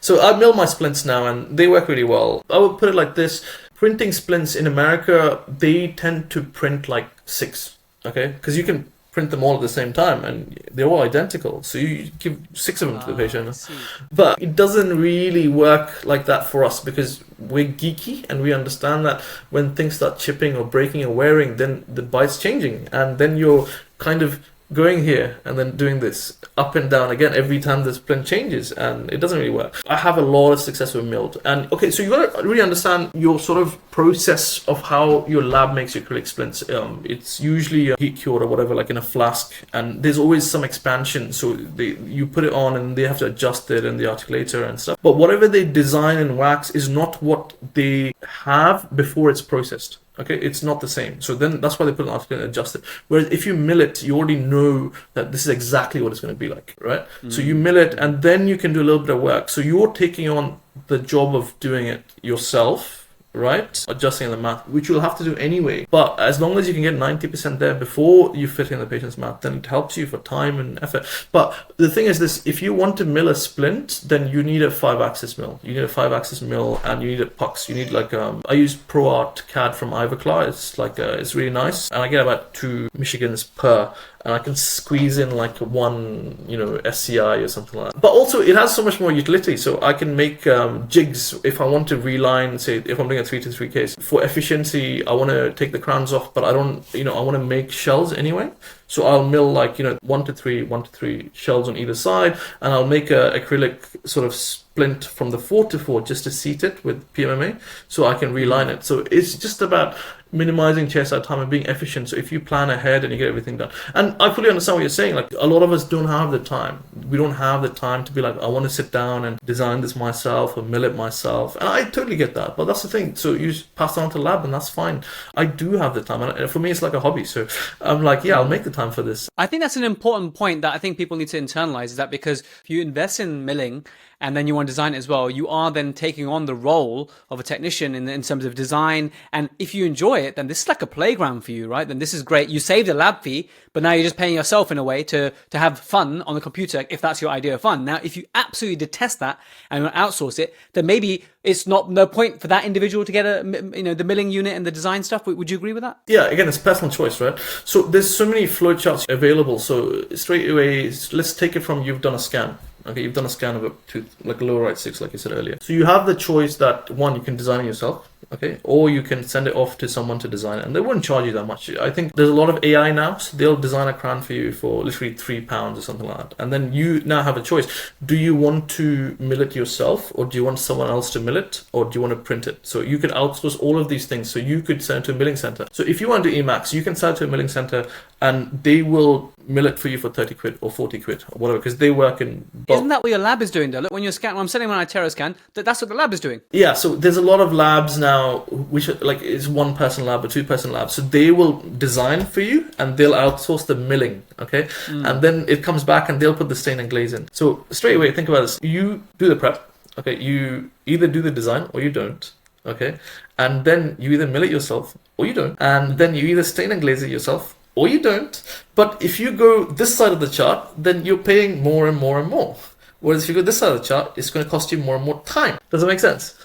So I mill my splints now, and they work really well. I would put it like this. Printing splints in America, they tend to print like 6, okay? Because you can print them all at the same time, and they're all identical. So you give 6 of them to the patient. But it doesn't really work like that for us, because we're geeky and we understand that when things start chipping or breaking or wearing, then the bite's changing, and then you're kind of going here and then doing this up and down again every time the splint changes, and it doesn't really work. I have a lot of success with milled. And okay, so you got to really understand your sort of process of how your lab makes your acrylic splints. It's usually heat cured or whatever, like in a flask, and there's always some expansion, so you put it on and they have to adjust it and the articulator and stuff. But whatever they design in wax is not what they have before it's processed. Okay, it's not the same. So then that's why they put an article and adjust it. Whereas if you mill it, you already know that this is exactly what it's going to be like, right? So you mill it, and then you can do a little bit of work. So you're taking on the job of doing it yourself, right? Adjusting the mouth, which you'll have to do anyway. But as long as you can get 90% there before you fit in the patient's mouth, then it helps you for time and effort. But the thing is this, if you want to mill a splint, then you need a 5-axis mill. You need a 5-axis mill, and you need a pucks. You need like, I use ProArt CAD from Ivoclar. It's like, it's really nice. And I get about 2 Michigans per, and I can squeeze in like one, SCI or something like that. But also it has so much more utility. So I can make jigs if I want to reline, say if I'm doing a 3-3 case. For efficiency, I want to take the crowns off, but I don't, I want to make shells anyway. So I'll mill like, 1-to-3 shells on either side, and I'll make a acrylic sort of splint from the 4-to-4 just to seat it with PMMA so I can reline it. So it's just about minimizing chairside time and being efficient. So if you plan ahead and you get everything done, and I fully understand what you're saying, like a lot of us don't have the time. We don't have the time to be like, I want to sit down and design this myself or mill it myself. And I totally get that, but that's the thing. So you pass it on to the lab, and that's fine. I do have the time, and for me it's like a hobby. So I'm like, yeah, I'll make the time for this. I think that's an important point that I think people need to internalize, is that because if you invest in milling and then you want to design it as well, you are then taking on the role of a technician in terms of design. And if you enjoy it, then this is like a playground for you, right? Then this is great. You saved a lab fee, but now you're just paying yourself in a way to have fun on the computer, if that's your idea of fun. Now, if you absolutely detest that and you outsource it, then maybe it's no point for that individual to get the milling unit and the design stuff. Would you agree with that? Yeah, again, it's personal choice, right? So there's so many flowcharts available. So straight away, let's take it from you've done a scan. Okay, you've done a scan of a tooth, like a lower right 6, like you said earlier. So you have the choice that, one, you can design it yourself, okay, or you can send it off to someone to design it, and they wouldn't charge you that much. I think there's a lot of AI now, so they'll design a crown for you for literally £3 or something like that. And then you now have a choice. Do you want to mill it yourself, or do you want someone else to mill it, or do you want to print it? So you could outsource all of these things. So you could send it to a milling center. So if you want to do Emax, you can send it to a milling center, and they will mill it for you for 30 quid or 40 quid or whatever, because they work in bulk. Isn't that what your lab is doing though? Look, when you're scanning, I'm sending when I ITero scan, that's what the lab is doing. Yeah, so there's a lot of labs now which are like, it's 1-person lab or 2-person lab. So they will design for you and they'll outsource the milling, okay? And then it comes back and they'll put the stain and glaze in. So straight away, think about this. You do the prep, okay? You either do the design or you don't, okay? And then you either mill it yourself or you don't. And then you either stain and glaze it yourself or you don't. But if you go this side of the chart, then you're paying more and more and more. Whereas if you go this side of the chart, it's going to cost you more and more time. Does that make sense?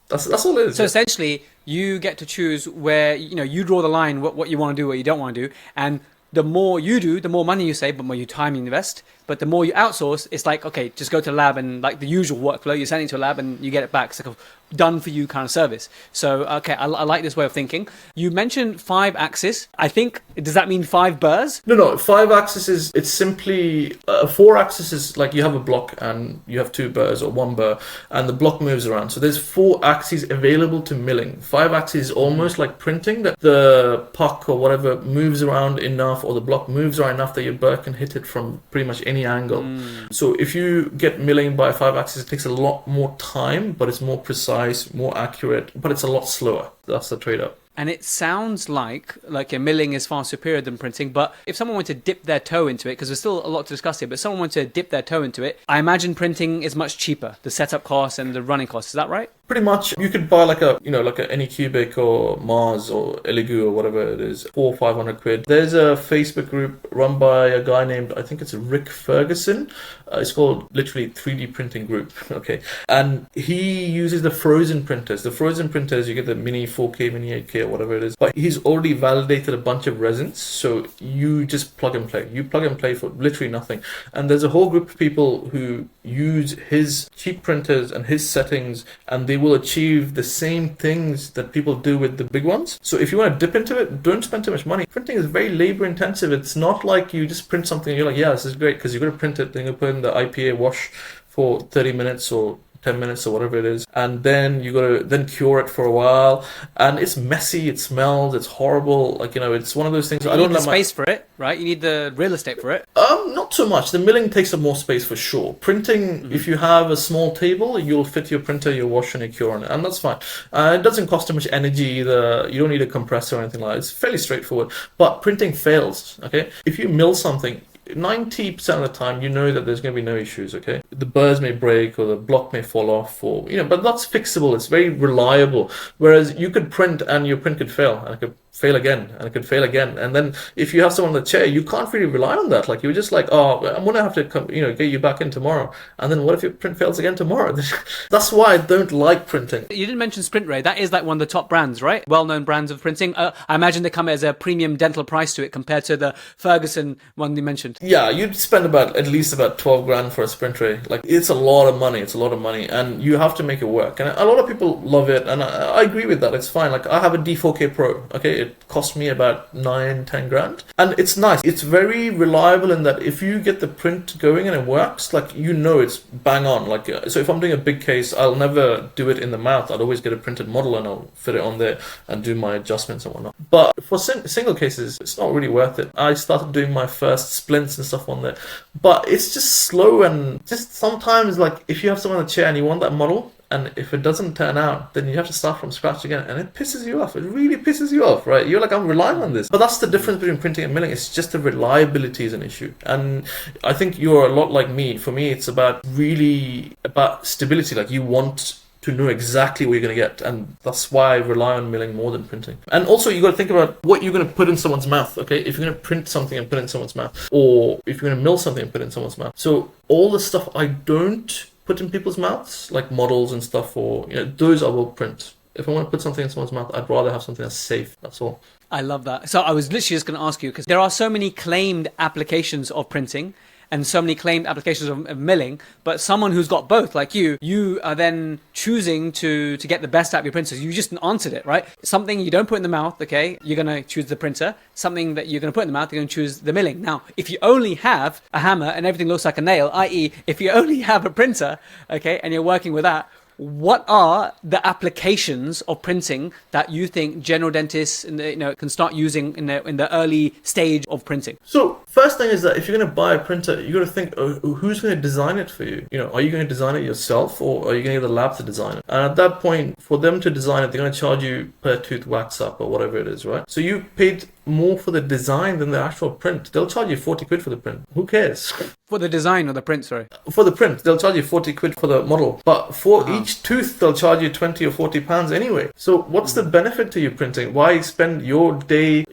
That's all it is. So essentially, you get to choose where, you draw the line, what you want to do, what you don't want to do. And the more you do, the more money you save, the more you time you invest. But the more you outsource, it's like, okay, just go to the lab and like the usual workflow, you send it to a lab and you get it back. It's like a done for you kind of service. So, okay, I like this way of thinking. You mentioned 5 axis. I think, does that mean 5 burrs? No, 5 axis it's simply, 4 axis is like you have a block and you have 2 burrs or 1 burr and the block moves around. So there's 4 axes available to milling. 5 axis is almost like printing, that the puck or whatever moves around enough, or the block moves around enough that your burr can hit it from pretty much any angle. So if you get milling by 5 axis, it takes a lot more time, but it's more precise, more accurate, but it's a lot slower. That's the trade-off. And it sounds like a milling is far superior than printing, but if someone wanted to dip their toe into it, because there's still a lot to discuss here, but if someone wanted to dip their toe into it, I imagine printing is much cheaper, the setup costs and the running costs. Is that right? Pretty much. You could buy like a Anycubic or Mars or Elegoo or whatever it is, 400 or 500 quid. There's a Facebook group run by a guy named, I think it's Rick Ferguson. It's called literally 3D Printing Group. Okay. And he uses the frozen printers. The frozen printers, you get the mini 4K, mini 8K or whatever it is. But he's already validated a bunch of resins. So you just plug and play. You plug and play for literally nothing. And there's a whole group of people who use his cheap printers and his settings, and they will achieve the same things that people do with the big ones. So if you want to dip into it, don't spend too much money. Printing is very labor intensive. It's not like you just print something and you're like, yeah, this is great, because you're going to print it, then you put in the IPA wash for 30 minutes or 10 minutes or whatever it is, and then you got to then cure it for a while, and it's messy, it smells, it's horrible. Like, it's one of those things. You need the space for it, right? You need the real estate for it. Not so much. The milling takes up more space for sure. Printing, if you have a small table, you'll fit your printer, your wash, and your cure on it, and that's fine. It doesn't cost too much energy either. You don't need a compressor or anything like that. It's fairly straightforward. But printing fails. Okay, if you mill something, 90% of the time, you know that there's going to be no issues, okay? The burrs may break or the block may fall off, or, but that's fixable. It's very reliable. Whereas you could print and your print could fail, and it could fail again, and it could fail again. And then if you have someone in the chair, you can't really rely on that. Like, you're just like, oh, I'm going to have to come, get you back in tomorrow. And then what if your print fails again tomorrow? That's why I don't like printing. You didn't mention Sprint Ray. That is like one of the top brands, right? Well-known brands of printing. I imagine they come as a premium dental price to it compared to the Ferguson one you mentioned. Yeah, you'd spend at least about 12 grand for a Sprint Ray. Like, it's a lot of money. It's a lot of money, and you have to make it work. And a lot of people love it, and I agree with that. It's fine. Like, I have a D4K Pro. Okay, it cost me about 9-10 grand, and it's nice. It's very reliable in that if you get the print going and it works, like, it's bang on. Like, so if I'm doing a big case, I'll never do it in the mouth. I'd always get a printed model and I'll fit it on there and do my adjustments and whatnot. But for single cases, it's not really worth it. I started doing my first splints and stuff on there, but it's just slow, and just sometimes, like, if you have someone in a chair and you want that model, and if it doesn't turn out, then you have to start from scratch again, and it pisses you off. It really pisses you off, right? You're like, I'm relying on this. But that's the difference between printing and milling. It's just the reliability is an issue. And I think you're a lot like me. For me, it's about stability. Like, you want to know exactly what you're going to get, and that's why I rely on milling more than printing. And also, you got to think about what you're going to put in someone's mouth, okay? If you're going to print something and put it in someone's mouth, or if you're going to mill something and put it in someone's mouth. So all the stuff I don't put in people's mouths, like models and stuff, or those I will print. If I want to put something in someone's mouth, I'd rather have something that's safe. That's all. I love that. So I was literally just going to ask you, because there are so many claimed applications of printing and so many claimed applications of milling, but someone who's got both, like you are then choosing to get the best out of your printers. You just answered it, right? Something you don't put in the mouth, okay, you're going to choose the printer. Something that you're going to put in the mouth, you're going to choose the milling. Now, if you only have a hammer and everything looks like a nail, i.e. if you only have a printer, okay, and you're working with that, what are the applications of printing that you think general dentists can start using in the early stage of printing? So first thing is that if you're going to buy a printer, you got to think, who's going to design it for you? Are you going to design it yourself, or are you going to get the lab to design it? And at that point, for them to design it, they're going to charge you per tooth wax up or whatever it is, right? So you paid more for the design than the actual print. They'll charge you 40 quid for the print. Who cares? For the design or the print, sorry? For the print, they'll charge you 40 quid for the model. But for each tooth, they'll charge you 20 or 40 pounds anyway. So what's the benefit to you printing? Why spend your day,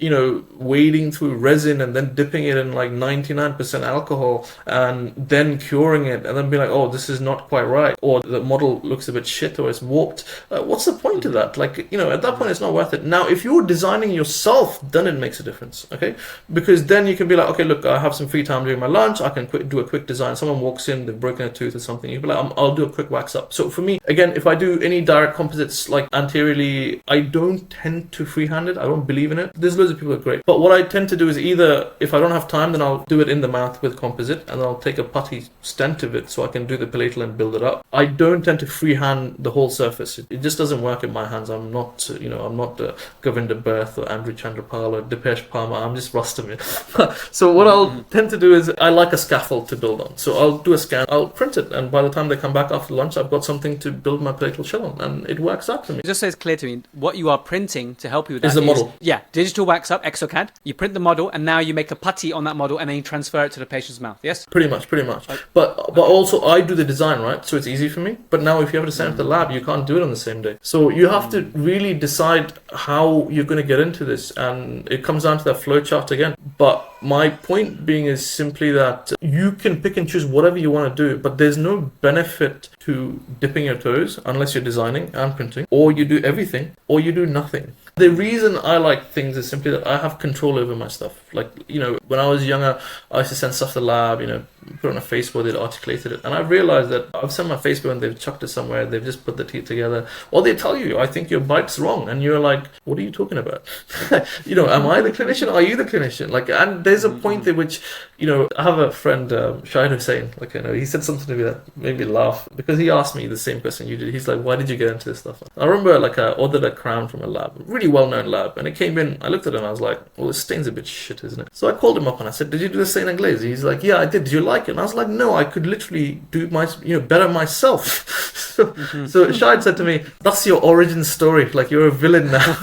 wading through resin and then dipping it in like 99% alcohol and then curing it and then be like, oh, this is not quite right, or the model looks a bit shit or it's warped. What's the point of that? Like, at that point, it's not worth it. Now, if you're designing yourself, then it makes a difference, okay? Because then you can be like, okay, look, I have some free time during my lunch, I can do a quick design. Someone walks in, they've broken a tooth or something, you'd be like, I'll do a quick wax up. So for me, again, if I do any direct composites like anteriorly, I don't tend to freehand it. I don't believe in it. There's loads of people that are great, but what I tend to do is either, if I don't have time, then I'll do it in the mouth with composite, and I'll take a putty stent of it so I can do the palatal and build it up. I don't tend to freehand the whole surface. It just doesn't work in my hands. I'm not, I'm not Govinda Berth or Andrew Chandrapal or Dipesh Palmer. I'm just Rustom. So what I'll tend to do is I like a scaffold to build on. So I'll do a scan, I'll print it, and by the time they come back after lunch, I've got something to build my palatal shell on, and it works out for me. Just so it's clear to me, what you are printing to help you with that is the model. Yeah, digital wax up, ExoCAD. You print the model, and now you make a putty on that model, and then you transfer it to the patient's mouth. Yes. Pretty much. But also I do the design, right? So it's easy for me. But now if you have to send it to the lab, you can't do it on the same day. So you have to really decide how you're going to get into this, and it comes down to that flow chart again. But my point being is simply that you can pick and choose whatever you want to do, but there's no benefit to dipping your toes unless you're designing and printing, or you do everything, or you do nothing. The reason I like things is simply that I have control over my stuff. Like, when I was younger, I used to send stuff to the lab, put it on a Facebook, they'd articulated it. And I realized that I've sent my Facebook and they've chucked it somewhere, they've just put the teeth together. Or they tell you, I think your bite's wrong. And you're like, what are you talking about? Am I the clinician? Are you the clinician? Like, and there's a point at which, I have a friend, Shahid Hussain, he said something to me that made me laugh, because he asked me the same question you did. He's like, why did you get into this stuff? I remember I ordered a crown from a lab, really well-known lab, and it came in, I looked at it and I was like, well, this stain's a bit shit, isn't it? So I called him up and I said, did you do the stain and glaze? He's like, yeah, I did. Did you like it? And I was like, no, I could literally do my, better myself. So Shahid said to me, that's your origin story. Like, you're a villain now.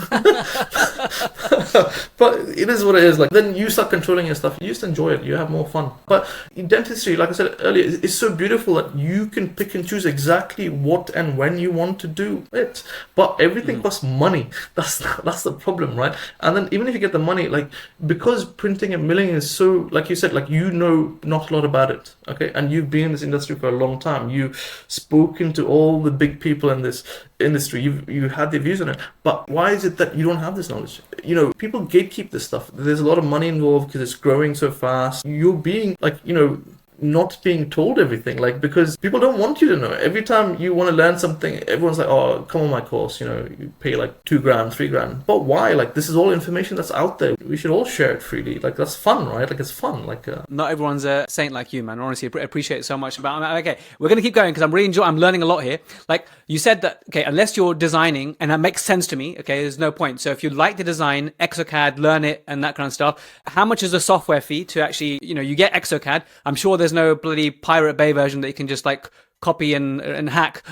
But it is what it is. Like, then you start controlling your stuff. You just enjoy it. You have more fun. But in dentistry, like I said earlier, it's so beautiful that you can pick and choose exactly what and when you want to do it. But everything costs money. That's the problem, right? And then even if you get the money, like, because printing and milling is so, like you said, like, you know not a lot about it, okay? And you've been in this industry for a long time. You've spoken to all the big people in this industry. You had their views on it. But why is it that you don't have this knowledge? You know, people gatekeep this stuff. There's a lot of money involved because it's growing so fast. You're being, like, you know, not being told everything, like, because people don't want you to know. Every time you want to learn something, everyone's like, oh, come on my course, you know, you pay like $2,000, $3,000. But why? Like, this is all information that's out there. We should all share it freely. Like, that's fun, right? Like, it's fun. Like, not everyone's a saint like you, man. Honestly, appreciate it so much. Okay, we're gonna keep going because I'm learning a lot here. Like you said that, okay, unless you're designing, and that makes sense to me, okay, there's no point. So if you like the design, ExoCAD, learn it and that kind of stuff, how much is the software fee to actually, you know, you get ExoCAD? I'm sure there's no bloody Pirate Bay version that you can just like copy and hack.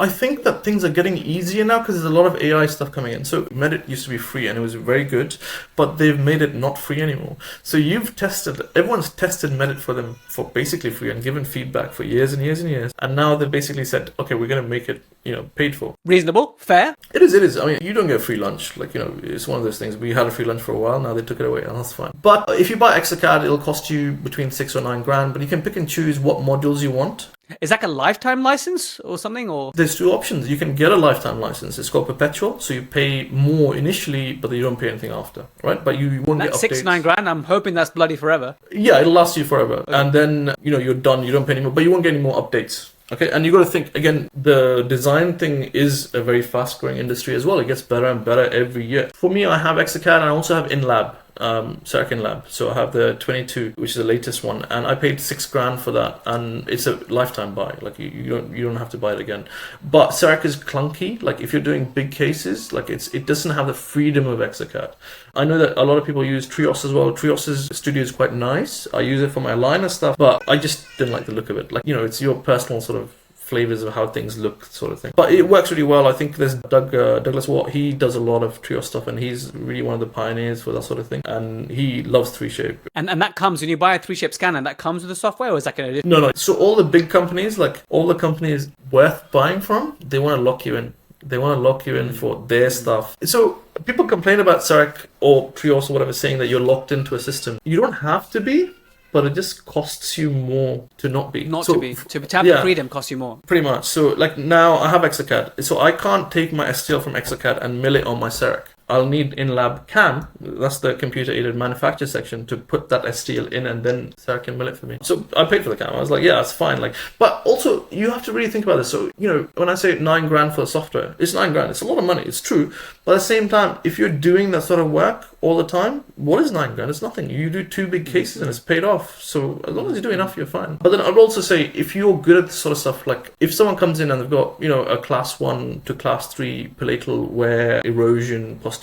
I think that things are getting easier now because there's a lot of AI stuff coming in. So Medit used to be free and it was very good, but they've made it not free anymore. So everyone's tested Medit for them for basically free and given feedback for years and years and years. And now they've basically said, okay, we're going to make it, you know, paid for. Reasonable, fair. It is. I mean, you don't get free lunch. Like, you know, it's one of those things. We had a free lunch for a while. Now they took it away and that's fine. But if you buy ExoCAD, it'll cost you between $6,000 or $9,000, but you can pick and choose what modules you want. Is that a lifetime license or something? Or there's two options. You can get a lifetime license. It's called perpetual, so you pay more initially, but you don't pay anything after, right? But you won't get updates. $6,000-9,000. I'm hoping that's bloody forever. Yeah, it'll last you forever, okay. And then you know you're done. You don't pay anymore, but you won't get any more updates. Okay, and you got to think again. The design thing is a very fast-growing industry as well. It gets better and better every year. For me, I have ExoCAD and I also have InLab. CEREC InLab. So I have the 22, which is the latest one, and I paid $6,000 for that, and it's a lifetime buy. Like you don't have to buy it again. But CEREC is clunky. Like if you're doing big cases, like it doesn't have the freedom of ExoCAD. I know that a lot of people use Trios as well. Trios's studio is quite nice. I use it for my liner stuff, but I just didn't like the look of it. Like, you know, it's your personal sort of flavors of how things look, sort of thing. But it works really well. I think there's Douglas Watt. He does a lot of Trios stuff, and he's really one of the pioneers for that sort of thing. And he loves 3Shape. And that comes when you buy a 3Shape scanner. That comes with the software, or is that going to? No. So all the big companies, like all the companies worth buying from, they want to lock you in. They want to lock you in for their stuff. So people complain about CEREC or Trios or whatever, saying that you're locked into a system. You don't have to be. But it just costs you more to not be. To have the freedom costs you more. Pretty much. So like now I have ExoCAD. So I can't take my STL from ExoCAD and mill it on my CEREC. I'll need InLab CAM, that's the computer aided manufacture section, to put that STL in and then CEREC can mill it for me. So I paid for the CAM. I was like, yeah, that's fine. Like, but also you have to really think about this. So, you know, when I say $9,000 for the software, it's $9,000. It's a lot of money. It's true. But at the same time, if you're doing that sort of work all the time, what is $9,000? It's nothing. You do 2 big cases and it's paid off. So as long as you do enough, you're fine. But then I'd also say, if you're good at this sort of stuff, like if someone comes in and they've got, you know, a class 1 to class 3 palatal wear erosion posteriorly,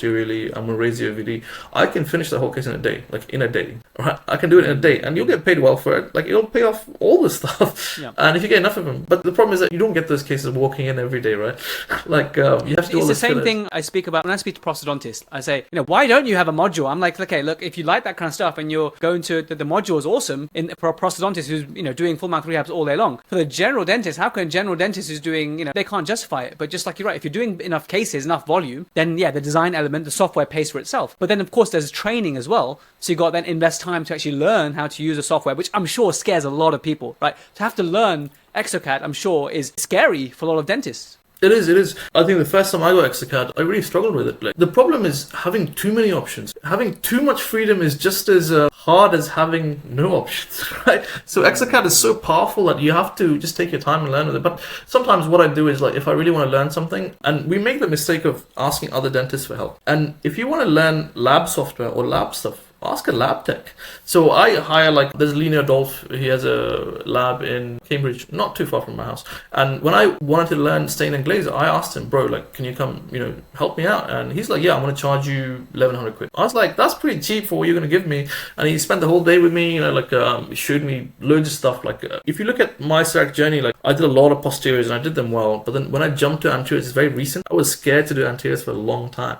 I'm gonna raise the OVD, I can finish the whole case in a day. Like in a day. Right? I can do it in a day and you'll get paid well for it. Like it'll pay off all the stuff. Yeah. And if you get enough of them. But the problem is that you don't get those cases walking in every day, right? Like you have to do all this. It's the same thing I speak about when I speak to prosthodontists. I say, you know, why don't you have a module? I'm like, okay, look, if you like that kind of stuff and you're going to the module is awesome for a prosthodontist who's, you know, doing full mouth rehabs all day long. For the general dentist, how can a general dentist who's doing, you know, they can't justify it. But just like you're right, if you're doing enough cases, enough volume, then yeah, the design element, the software pays for itself. But then of course there's training as well. So you got to then invest time to actually learn how to use the software, which I'm sure scares a lot of people, right? To have to learn ExoCAD, I'm sure, is scary for a lot of dentists. It is. I think the first time I got ExoCAD, I really struggled with it. Like, the problem is having too many options. Having too much freedom is just as hard as having no options, right? So ExoCAD is so powerful that you have to just take your time and learn with it. But sometimes what I do is, like, if I really want to learn something, and we make the mistake of asking other dentists for help. And if you want to learn lab software or lab stuff, ask a lab tech. So I hire, like, there's Lino Dolph, he has a lab in Cambridge, not too far from my house. And when I wanted to learn stain and glaze, I asked him, bro, like, can you come, you know, help me out? And he's like, yeah, I'm going to charge you 1,100 quid. I was like, that's pretty cheap for what you're going to give me. And he spent the whole day with me, you know, like, he showed me loads of stuff. Like, if you look at my CEREC journey, like, I did a lot of posteriors and I did them well, but then when I jumped to anteriors, it's very recent. I was scared to do anteriors for a long time,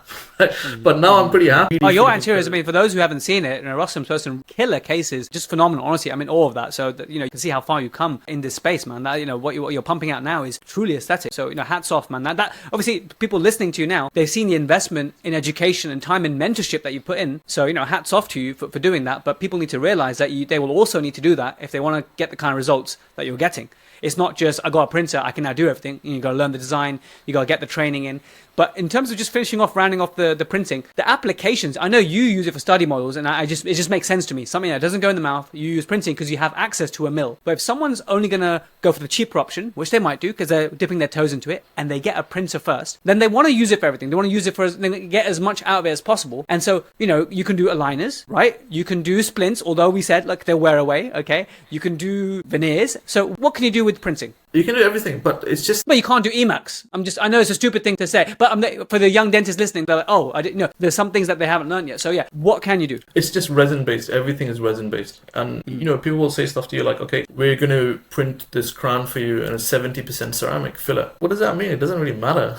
but now I'm pretty happy. Oh, your anteriors, I mean, for those who haven't seen it, Rustom's posting killer cases, just phenomenal, honestly. I mean, all of that. So, that, you can see how far you come in this space, man. That, what you're pumping out now is truly aesthetic. So, hats off, man. That obviously, people listening to you now, they've seen the investment in education and time in mentorship that you put in. So, hats off to you for doing that. But people need to realize that they will also need to do that if they want to get the kind of results that you're getting. It's not just, I got a printer, I can now do everything. You got to learn the design, you got to get the training in. But in terms of just rounding off the printing, the applications, I know you use it for study models, and it just makes sense to me. Something that doesn't go in the mouth, you use printing because you have access to a mill. But if someone's only going to go for the cheaper option, which they might do because they're dipping their toes into it, and they get a printer first, then they want to use it for everything. They want to use it they get as much out of it as possible. And so, you can do aligners, right? You can do splints, although we said, like, they'll wear away, okay? You can do veneers. So what can you do with printing? You can do everything, but it's just... But you can't do Emax. I know it's a stupid thing to say, but for the young dentists listening, they're like, oh, I didn't know. There's some things that they haven't learned yet. So yeah, what can you do? It's just resin-based. Everything is resin-based. And, people will say stuff to you like, okay, we're going to print this crown for you in a 70% ceramic filler. What does that mean? It doesn't really matter.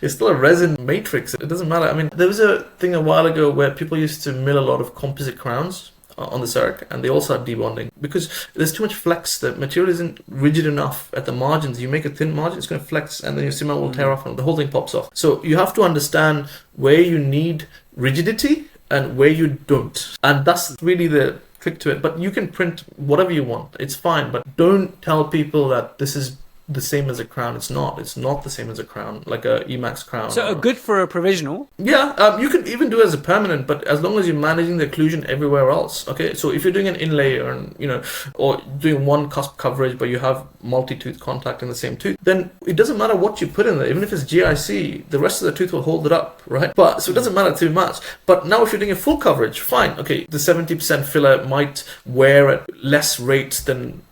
It's still a resin matrix. It doesn't matter. I mean, there was a thing a while ago where people used to mill a lot of composite crowns on the CEREC, and they also had debonding because there's too much flex. The material isn't rigid enough at the margins. You make a thin margin, it's going to flex, and then your cement will tear off and the whole thing pops off. So you have to understand where you need rigidity and where you don't, and that's really the trick to it. But you can print whatever you want, it's fine, but don't tell people that this is the same as a crown. It's not the same as a crown, like a Emax crown. So good for a provisional. Yeah, you can even do it as a permanent, but as long as you're managing the occlusion everywhere else. Okay, so if you're doing an inlay or doing one cusp coverage, but you have multi-tooth contact in the same tooth, then it doesn't matter what you put in there. Even if it's GIC, the rest of the tooth will hold it up, right? But so it doesn't matter too much. But now if you're doing a full coverage, fine. Okay, the 70% filler might wear at less rates than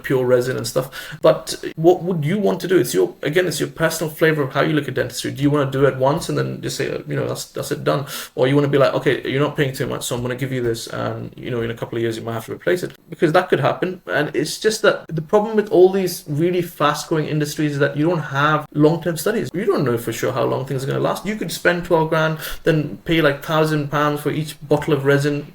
pure resin and stuff. But what would you want to do? It's your personal flavor of how you look at dentistry. Do you want to do it once and then just say, that's it, done? Or you want to be like, okay, you're not paying too much, so I'm going to give you this, and in a couple of years you might have to replace it, because that could happen. And it's just that the problem with all these really fast growing industries is that you don't have long-term studies. You don't know for sure how long things are going to last. You could spend 12 grand, then pay like £1,000 for each bottle of resin,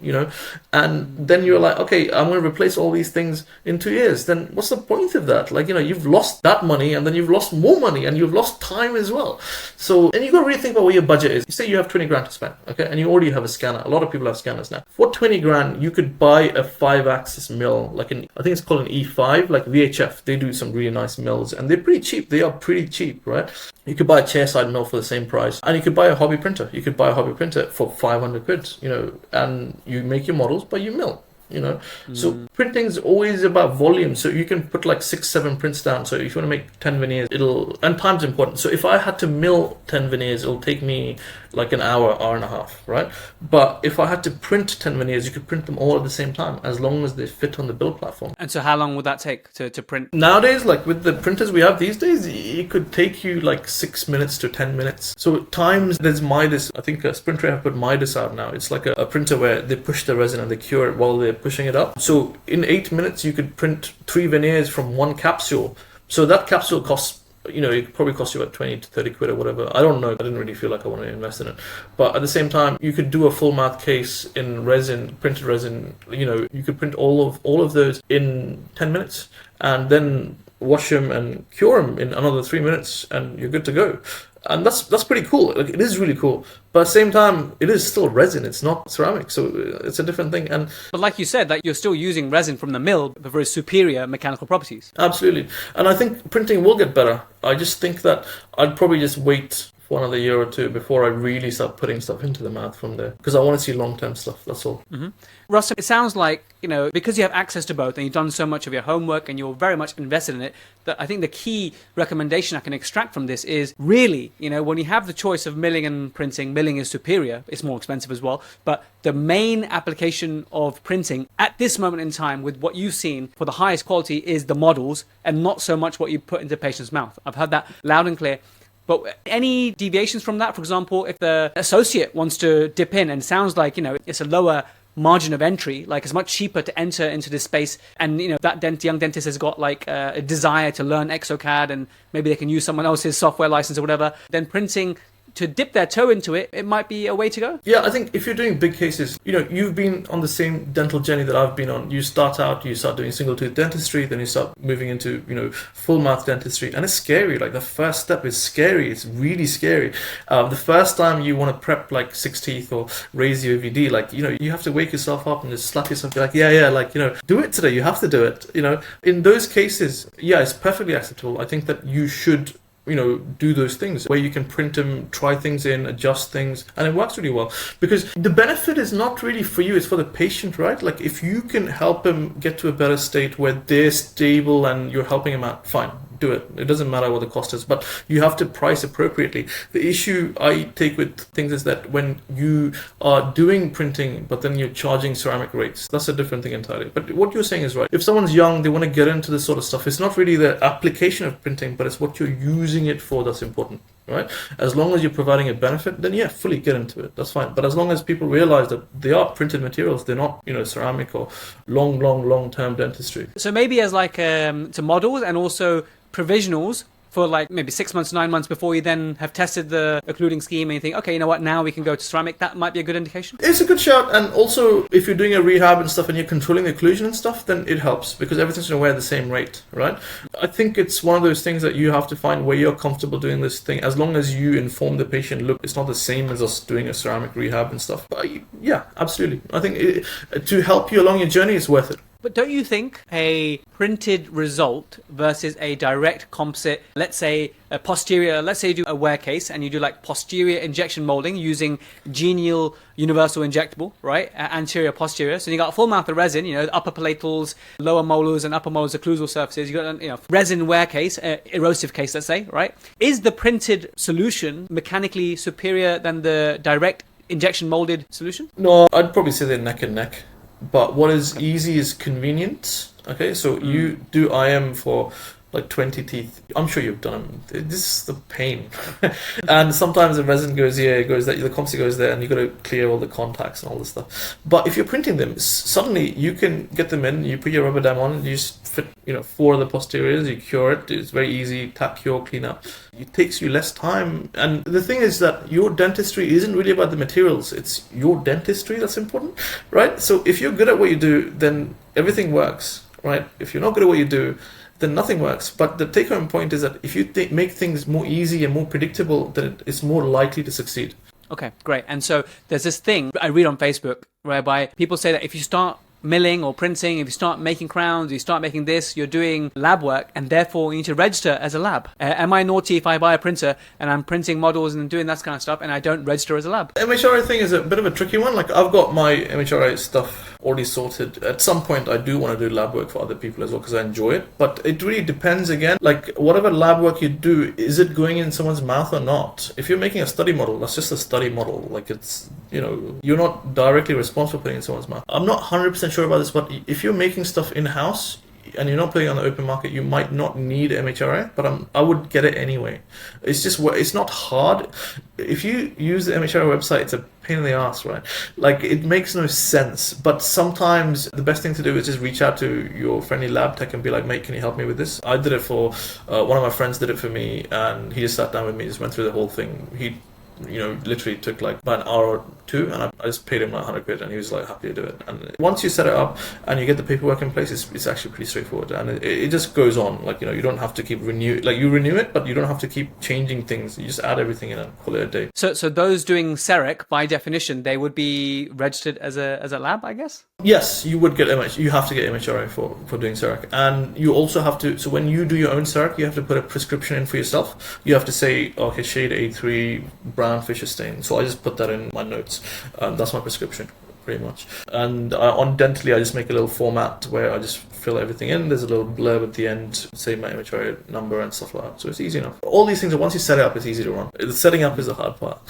and then you're like, okay, I'm going to replace all these things in 2 years. Then what's the point of that? Like, you've lost that money, and then you've lost more money, and you've lost time as well. So, and you got to really think about what your budget is. You say you have 20 grand to spend, okay, and you already have a scanner. A lot of people have scanners now. For 20 grand, you could buy a 5-axis mill, like I think it's called an E5, like VHF. They do some really nice mills, and they're pretty cheap. They are pretty cheap, right? You could buy a chairside mill for the same price, and you could buy a hobby printer. You could buy a hobby printer for 500 quid, and you make your models, but you mill. So printing is always about volume. So you can put like 6-7 prints down. So if you want to make 10 veneers, and time's important. So if I had to mill 10 veneers, it'll take me like an hour and a half, right? But if I had to print 10 veneers, you could print them all at the same time, as long as they fit on the build platform. And so how long would that take to print? Nowadays, like with the printers we have these days, it could take you like 6 minutes to 10 minutes. So times, there's Midas. I think Splints have put Midas out now. It's like a printer where they push the resin and they cure it while they're pushing it up. So in 8 minutes, you could print 3 veneers from one capsule. So that capsule costs, it probably costs you about 20 to 30 quid or whatever. I don't know. I didn't really feel like I wanted to invest in it. But at the same time, you could do a full mouth case in resin, printed resin. You could print all of those in 10 minutes, and then wash them and cure them in another 3 minutes, and you're good to go. And that's pretty cool. Like, it is really cool. But at the same time, it is still resin. It's not ceramic, so it's a different thing. But like you said, that you're still using resin from the mill, but very superior mechanical properties. Absolutely. And I think printing will get better. I just think that I'd probably just wait for another year or two before I really start putting stuff into the mouth from there, because I want to see long-term stuff. That's all. Mm-hmm. Rustom, it sounds like, because you have access to both and you've done so much of your homework and you're very much invested in it, that I think the key recommendation I can extract from this is really, when you have the choice of milling and printing, milling is superior. It's more expensive as well. But the main application of printing at this moment in time, with what you've seen for the highest quality, is the models and not so much what you put into the patient's mouth. I've heard that loud and clear. But any deviations from that? For example, if the associate wants to dip in and sounds like, it's a lower margin of entry. Like it's much cheaper to enter into this space, and that young dentist has got like a desire to learn ExoCAD, and maybe they can use someone else's software license or whatever. Then printing, to dip their toe into it, it might be a way to go. Yeah, I think if you're doing big cases, you've been on the same dental journey that I've been on. You start doing single tooth dentistry, then you start moving into, full mouth dentistry. And it's scary. Like the first step is scary. It's really scary. The first time you want to prep like 6 teeth or raise your OVD, like, you have to wake yourself up and just slap yourself, be like, do it today. You have to do it. In those cases, yeah, it's perfectly acceptable. I think that you should do those things where you can print them, try things in, adjust things, and it works really well. Because the benefit is not really for you, it's for the patient, right? Like if you can help them get to a better state where they're stable and you're helping them out, fine, do it. It doesn't matter what the cost is, but you have to price appropriately. The issue I take with things is that when you are doing printing, but then you're charging ceramic rates, that's a different thing entirely. But what you're saying is right. If someone's young, they want to get into this sort of stuff, it's not really the application of printing, but it's what you're using it for that's important, right? As long as you're providing a benefit, then yeah, fully get into it. That's fine. But as long as people realize that they are printed materials, they're not, ceramic or long-term dentistry. So maybe as like to models and also provisionals for like maybe 6 months, 9 months before you then have tested the occluding scheme and you think, okay, you know what, now we can go to ceramic. That might be a good indication. It's a good shout. And also if you're doing a rehab and stuff and you're controlling the occlusion and stuff, then it helps because everything's going to wear the same rate, right? I think it's one of those things that you have to find where you're comfortable doing this thing, as long as you inform the patient, look, it's not the same as us doing a ceramic rehab and stuff. But yeah, absolutely. I think to help you along your journey, it's worth it. But don't you think a printed result versus a direct composite, let's say a posterior, let's say you do a wear case and you do like posterior injection molding using genial universal injectable, right? Anterior, posterior. So you got a full mouth of resin, upper palatals, lower molars and upper molars occlusal surfaces. You got resin wear case, erosive case, let's say, right? Is the printed solution mechanically superior than the direct injection molded solution? No, I'd probably say they're neck and neck. But what is easy is convenient. Okay, so you do IM for like 20 teeth. I'm sure you've done them. This is the pain. And sometimes the resin goes here, it goes there, the composite goes there, and you've got to clear all the contacts and all this stuff. But if you're printing them, suddenly you can get them in, you put your rubber dam on, you just fit 4 of the posteriors, you cure it, it's very easy, tap, cure, clean up. It takes you less time. And the thing is that your dentistry isn't really about the materials, it's your dentistry that's important, right? So if you're good at what you do, then everything works, right? If you're not good at what you do, then nothing works. But the take-home point is that if you make things more easy and more predictable, then it's more likely to succeed. Okay, great. And so there's this thing I read on Facebook whereby people say that if you start milling or printing, if you start making crowns, you start making this, you're doing lab work, and therefore you need to register as a lab. Am I naughty if I buy a printer and I'm printing models and doing that kind of stuff and I don't register as a lab? MHRA thing is a bit of a tricky one. Like I've got my MHRA stuff already sorted. At some point I do want to do lab work for other people as well because I enjoy it, but it really depends again. Like whatever lab work you do, is it going in someone's mouth or not? If you're making a study model, that's just a study model. Like it's, you're not directly responsible for putting it in someone's mouth. I'm not 100% sure about this, but if you're making stuff in-house and you're not putting it on the open market, you might not need MHRA, but I would get it anyway. It's just, it's not hard. If you use the MHRA website, it's a pain in the ass, right? Like it makes no sense, but sometimes the best thing to do is just reach out to your friendly lab tech and be like, mate, can you help me with this? I did it for, one of my friends did it for me, and he just sat down with me, just went through the whole thing. He literally took like about an hour or two, and I just paid him like 100 quid, and he was like happy to do it. And once you set it up and you get the paperwork in place, it's actually pretty straightforward, and it just goes on. Like you don't have to keep renew it, but you don't have to keep changing things. You just add everything in and call it a day. So those doing CEREC, by definition, they would be registered as a lab, I guess. Yes, you would get you have to get MHRA for doing CEREC, and you also have to. So when you do your own CEREC, you have to put a prescription in for yourself. You have to say, okay, shade A3, brown Fisher stain. So I just put that in my notes. That's my prescription, pretty much. And on Dentally, I just make a little format where I just fill everything in. There's a little blurb at the end, say my MHRA number and stuff like that. So it's easy enough. All these things, once you set it up, it's easy to run. The setting up is the hard part.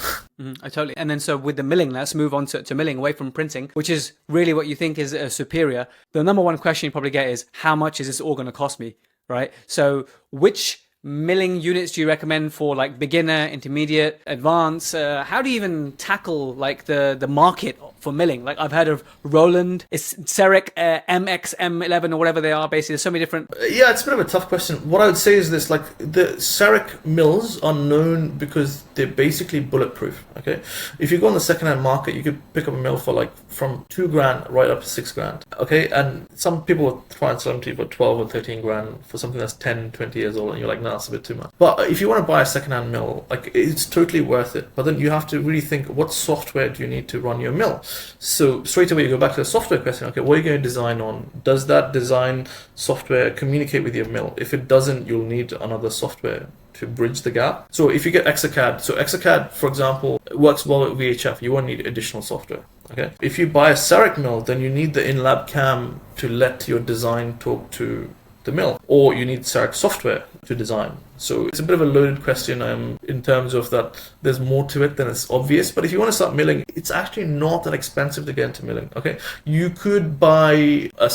I totally. And then so with the milling, let's move on to milling, away from printing, which is really what you think is superior. The number one question you probably get is, how much is this all going to cost me, right? So which milling units do you recommend for like beginner, intermediate, advanced? How do you even tackle like the market for milling? Like I've heard of Roland, it's CEREC, MX, M11 or whatever they are. Basically, there's so many different. Yeah, it's a bit of a tough question. What I would say is this: like the CEREC mills are known because they're basically bulletproof. Okay, if you go on the second-hand market, you could pick up a mill for like from $2,000 right up to $6,000. Okay, and some people will try and sell them to you for 12 or 13 grand for something that's 10, 20 years old, and you're like, no, that's a bit too much. But if you want to buy a second-hand mill, like it's totally worth it. But then you have to really think, what software do you need to run your mill? So straight away you go back to the software question. Okay, what are you going to design on? Does that design software communicate with your mill? If it doesn't, you'll need another software to bridge the gap. So if you get ExoCAD, so ExoCAD, for example, works well with VHF, you won't need additional software. Okay. If you buy a CEREC mill, then you need the in-lab cam to let your design talk to the mill, or you need CEREC software to design. So it's a bit of a loaded question in terms of that there's more to it than it's obvious. But if you want to start milling, it's actually not that expensive to get into milling. Okay, you could buy a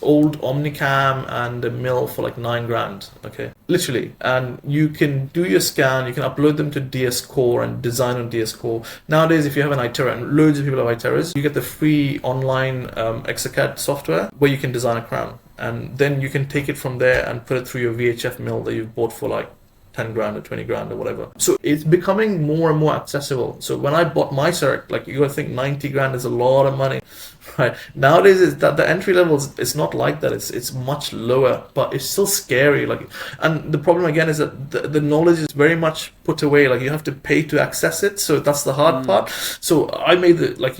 old Omnicam and a mill for like $9,000. Okay, literally, and you can do your scan. You can upload them to DS Core and design on DS Core. Nowadays, if you have an iTerra, and loads of people have iTerras, you get the free online ExoCAD software where you can design a crown. And then you can take it from there and put it through your VHF mill that you've bought for like 10 grand or 20 grand or whatever. So it's becoming more and more accessible. So when I bought my CEREC, like you gotta think 90 grand is a lot of money, right? Nowadays is that the entry level it's not like that. It's much lower, but it's still scary. Like, and the problem again is that the knowledge is very much put away. Like you have to pay to access it. So that's the hard part. So I made like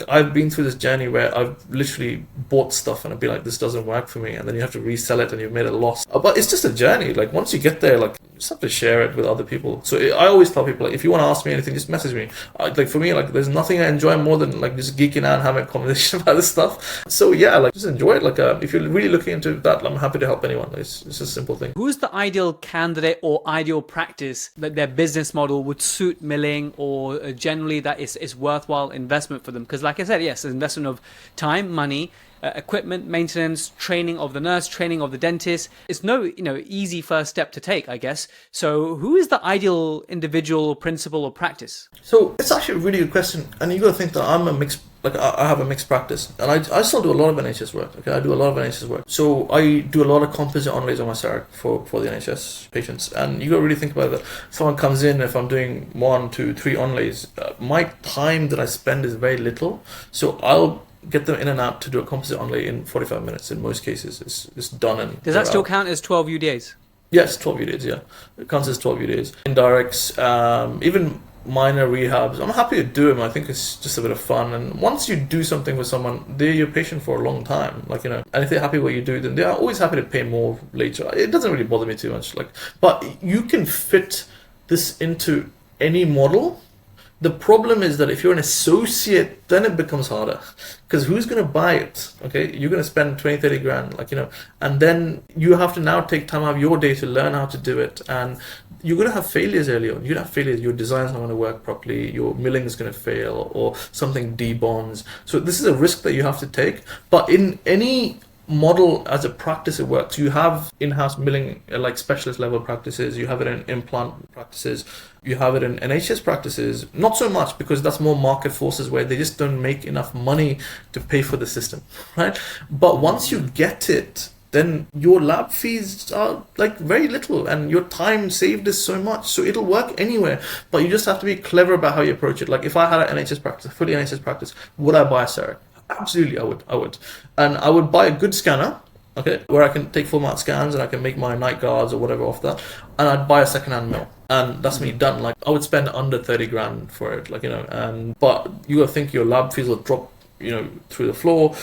I've been through this journey where I've literally bought stuff and I'd be like, this doesn't work for me, and then you have to resell it and you've made a loss. But it's just a journey. Like once you get there, like you just have to share it with other people. So I always tell people, like, if you want to ask me anything, just message me. Like for me, like there's nothing I enjoy more than like just geeking out and having a conversation about this stuff. So yeah, like just enjoy it. Like if you're really looking into that, I'm happy to help anyone. It's a simple thing. Who's the ideal candidate or ideal practice that their business model would suit milling, or generally that is worthwhile investment for them? Because like I said, yes, it's investment of time, money, equipment, maintenance, training of the nurse, training of the dentist. It's no easy first step to take, I guess. So who is the ideal individual, principal, or practice? So it's actually a really good question, and you got to think that I'm a mixed. Like I have a mixed practice, and I still do a lot of NHS work. Okay, I do a lot of NHS work. So I do a lot of composite onlays on my CEREC for the NHS patients, and you got to really think about that. Someone comes in, if I'm doing 1, 2, 3 onlays, my time that I spend is very little. So I'll get them in and out to do a composite onlay in 45 minutes. In most cases, it's done. And does that still count as 12 UDAs? Yes, 12 UDAs. Yeah, it counts as 12 UDAs. Indirects, even minor rehabs, I'm happy to do them. I think it's just a bit of fun, and once you do something with someone, they're your patient for a long time, like, and if they're happy what you do, then they're always happy to pay more later. It doesn't really bother me too much, but you can fit this into any model. The problem is that if you're an associate, then it becomes harder, because who's going to buy it? Okay, you're going to spend 20-30 grand, and then you have to now take time out of your day to learn how to do it, and you're going to have failures early on. You're going to have failures. Your design's not going to work properly. Your milling is going to fail, or something debonds. So this is a risk that you have to take. But in any model as a practice, it works. You have in-house milling, like specialist level practices. You have it in implant practices. You have it in NHS practices. Not so much, because that's more market forces where they just don't make enough money to pay for the system, right? But once you get it, then your lab fees are like very little, and your time saved is so much. So it'll work anywhere, but you just have to be clever about how you approach it. Like if I had an NHS practice, a fully NHS practice, would I buy a CEREC? Absolutely, I would. And I would buy a good scanner, okay, where I can take full mount scans and I can make my night guards or whatever off that. And I'd buy a second-hand mill, and that's me done. Like I would spend under 30 grand for it, but you gotta think your lab fees will drop through the floor.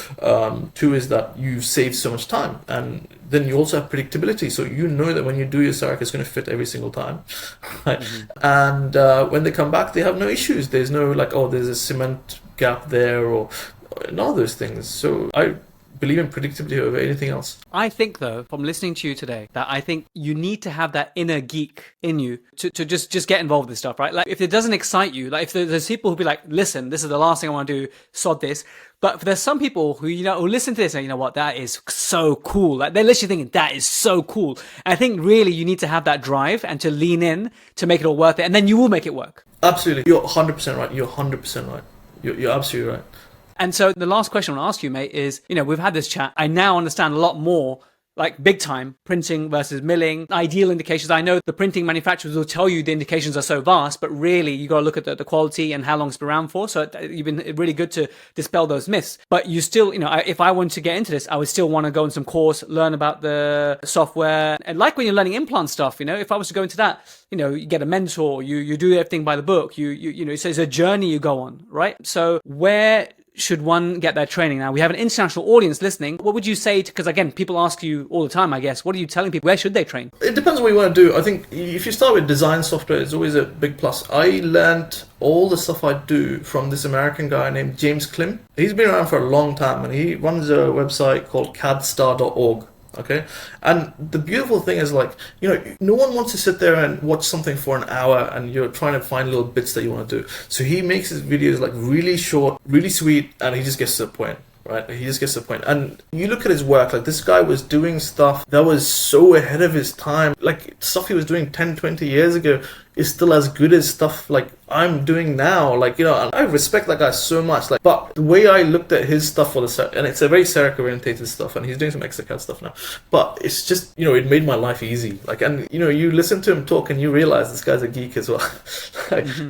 2 is that you save so much time, and then you also have predictability, so that when you do your CEREC, it's going to fit every single time, right? And when they come back, they have no issues. There's no there's a cement gap there, or none of those things. So I believe in predictability over anything else. I think though, from listening to you today, that I think you need to have that inner geek in you to just get involved with this stuff, right? Like if it doesn't excite you, like if there's people who be like, listen, this is the last thing I want to do, sod this. But there's some people who, who listen to this and you know what, that is so cool. Like they're literally thinking that is so cool. And I think really you need to have that drive and to lean in to make it all worth it. And then you will make it work. Absolutely. You're 100% right. You're 100% right. You're absolutely right. And so the last question I want to ask you, mate, is, we've had this chat. I now understand a lot more, like big time, printing versus milling, ideal indications. I know the printing manufacturers will tell you the indications are so vast, but really you got to look at the quality and how long it's been around for. So you've been really good to dispel those myths. But you still, if I wanted to get into this, I would still want to go in some course, learn about the software. And like when you're learning implant stuff, if I was to go into that, you get a mentor, you do everything by the book, so it's a journey you go on, right? So where should one get their training? Now, we have an international audience listening. What would you say because again, people ask you all the time, I guess, what are you telling people? Where should they train? It depends what you want to do. I think if you start with design software, it's always a big plus. I learned all the stuff I do from this American guy named James Klim. He's been around for a long time and he runs a website called cadstar.org. Okay, and the beautiful thing is no one wants to sit there and watch something for an hour and you're trying to find little bits that you want to do. So he makes his videos really short, really sweet, and he just gets to the point. Right, he just gets to the point. And you look at his work, like this guy was doing stuff that was so ahead of his time. Like stuff he was doing 10, 20 years ago is still as good as stuff like I'm doing now. And I respect that guy so much. But the way I looked at his stuff and it's a very CEREC orientated stuff, and he's doing some ExoCAD stuff now. But it's just, it made my life easy. You listen to him talk and you realize this guy's a geek as well.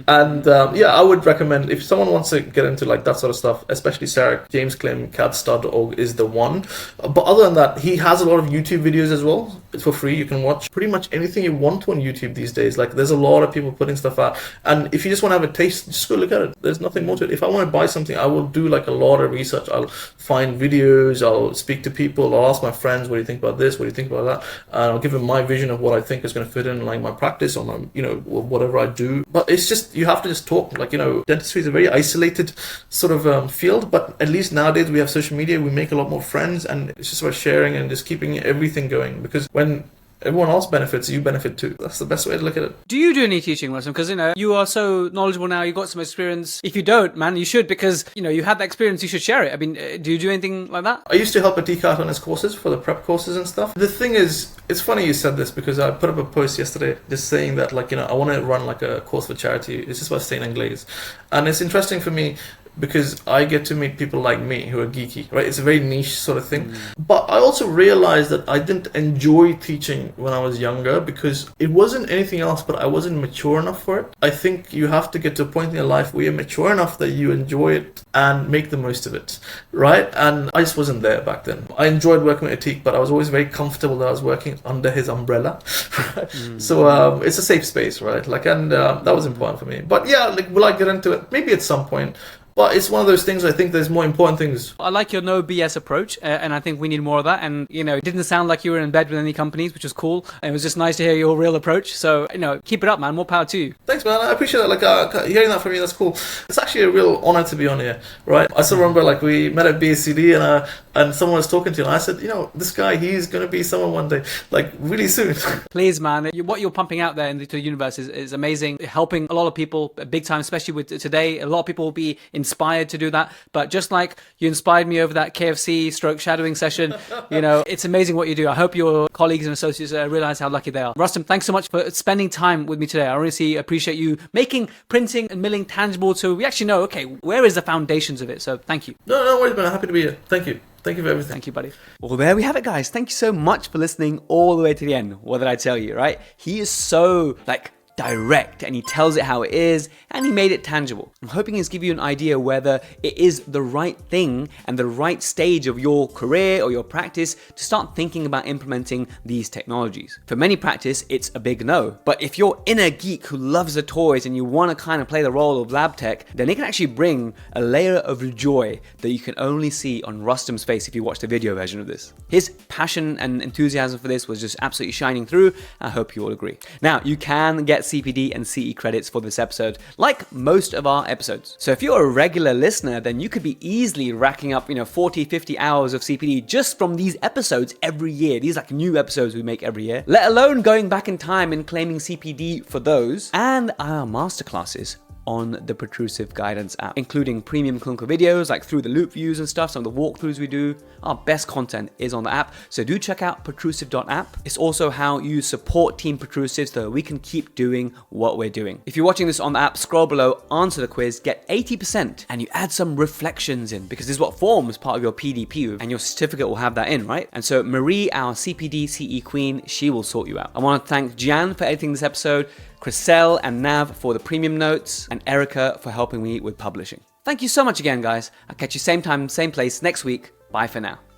And I would recommend if someone wants to get into that sort of stuff, especially CEREC, James Klim, cadstar.org is the one. But other than that, he has a lot of YouTube videos as well. It's for free. You can watch pretty much anything you want on YouTube these days. There's a lot of people putting stuff out. And if you just want to have a taste, just go look at it. There's nothing more to it. If I want to buy something, I will do a lot of research. I'll find videos. I'll speak to people. I'll ask my friends, what do you think about this? What do you think about that? And I'll give them my vision of what I think is going to fit in my practice or my, whatever I do. But it's just, you have to just talk. Dentistry is a very isolated sort of field, but at least nowadays we have social media. We make a lot more friends, and it's just about sharing and just keeping everything going, because when everyone else benefits, you benefit too. That's the best way to look at it. Do you do any teaching, Rustom? Because you are so knowledgeable now. You've got some experience. If you don't, man, you should, because you had that experience. You should share it. I mean, do you do anything like that? I used to help at DCAT on his courses for the prep courses and stuff. The thing is, it's funny you said this, because I put up a post yesterday just saying that I want to run a course for charity. It's just about stain and glaze, and it's interesting for me because I get to meet people like me who are geeky, right? It's a very niche sort of thing. But I also realized that I didn't enjoy teaching when I was younger because it wasn't anything else, but I wasn't mature enough for it. I think you have to get to a point in your life where you're mature enough that you enjoy it and make the most of it, right? And I just wasn't there back then. I enjoyed working with Atik, but I was always very comfortable that I was working under his umbrella. So it's a safe space, right? That was important for me. But yeah, will I get into it? Maybe at some point. But it's one of those things, I think there's more important things. I like your no BS approach, and I think we need more of that. And, it didn't sound like you were in bed with any companies, which was cool. And it was just nice to hear your real approach. So, keep it up, man. More power to you. Thanks, man. I appreciate that. Hearing that from you, that's cool. It's actually a real honor to be on here, right? I still remember, we met at BACD and someone was talking to you, and I said, this guy, he's going to be someone one day, really soon. Please, man. What you're pumping out there into the universe is amazing. Helping a lot of people big time, especially with today. A lot of people will be inspired to do that, but just like you inspired me over that KFC stroke shadowing session, it's amazing what you do. I hope your colleagues and associates realize how lucky they are. Rustom, thanks so much for spending time with me today. I honestly appreciate you making printing and milling tangible, so we actually know, okay, where is the foundations of it? So thank you. No worries, man. I'm happy to be here. Thank you. Thank you for everything. Thank you, buddy. Well, there we have it, guys. Thank you so much for listening all the way to the end. What did I tell you, right? He is so direct, and he tells it how it is, and he made it tangible. I'm hoping he's give you an idea whether it is the right thing and the right stage of your career or your practice to start thinking about implementing these technologies. For many practice, it's a big no. But if you're inner geek who loves the toys and you want to kind of play the role of lab tech, then it can actually bring a layer of joy that you can only see on Rustom's face if you watch the video version of this. His passion and enthusiasm for this was just absolutely shining through. I hope you all agree. Now, you can get CPD and CE credits for this episode, like most of our episodes. So if you're a regular listener, then you could be easily racking up, 40, 50 hours of CPD just from these episodes every year. These like new episodes we make every year, let alone going back in time and claiming CPD for those, and our masterclasses on the Protrusive Guidance app, including premium clinical videos like through the loop views and stuff, some of the walkthroughs we do. Our best content is on the app, so do check out protrusive.app. It's also how you support Team Protrusive so we can keep doing what we're doing. If you're watching this on the app, scroll below, answer the quiz, get 80%, and you add some reflections in, because this is what forms part of your PDP, and your certificate will have that in, right? And so Marie, our CPD CE queen, she will sort you out. I want to thank Jan for editing this episode, Chriselle and Nav for the premium notes, and Erica for helping me with publishing. Thank you so much again, guys. I'll catch you same time, same place next week. Bye for now.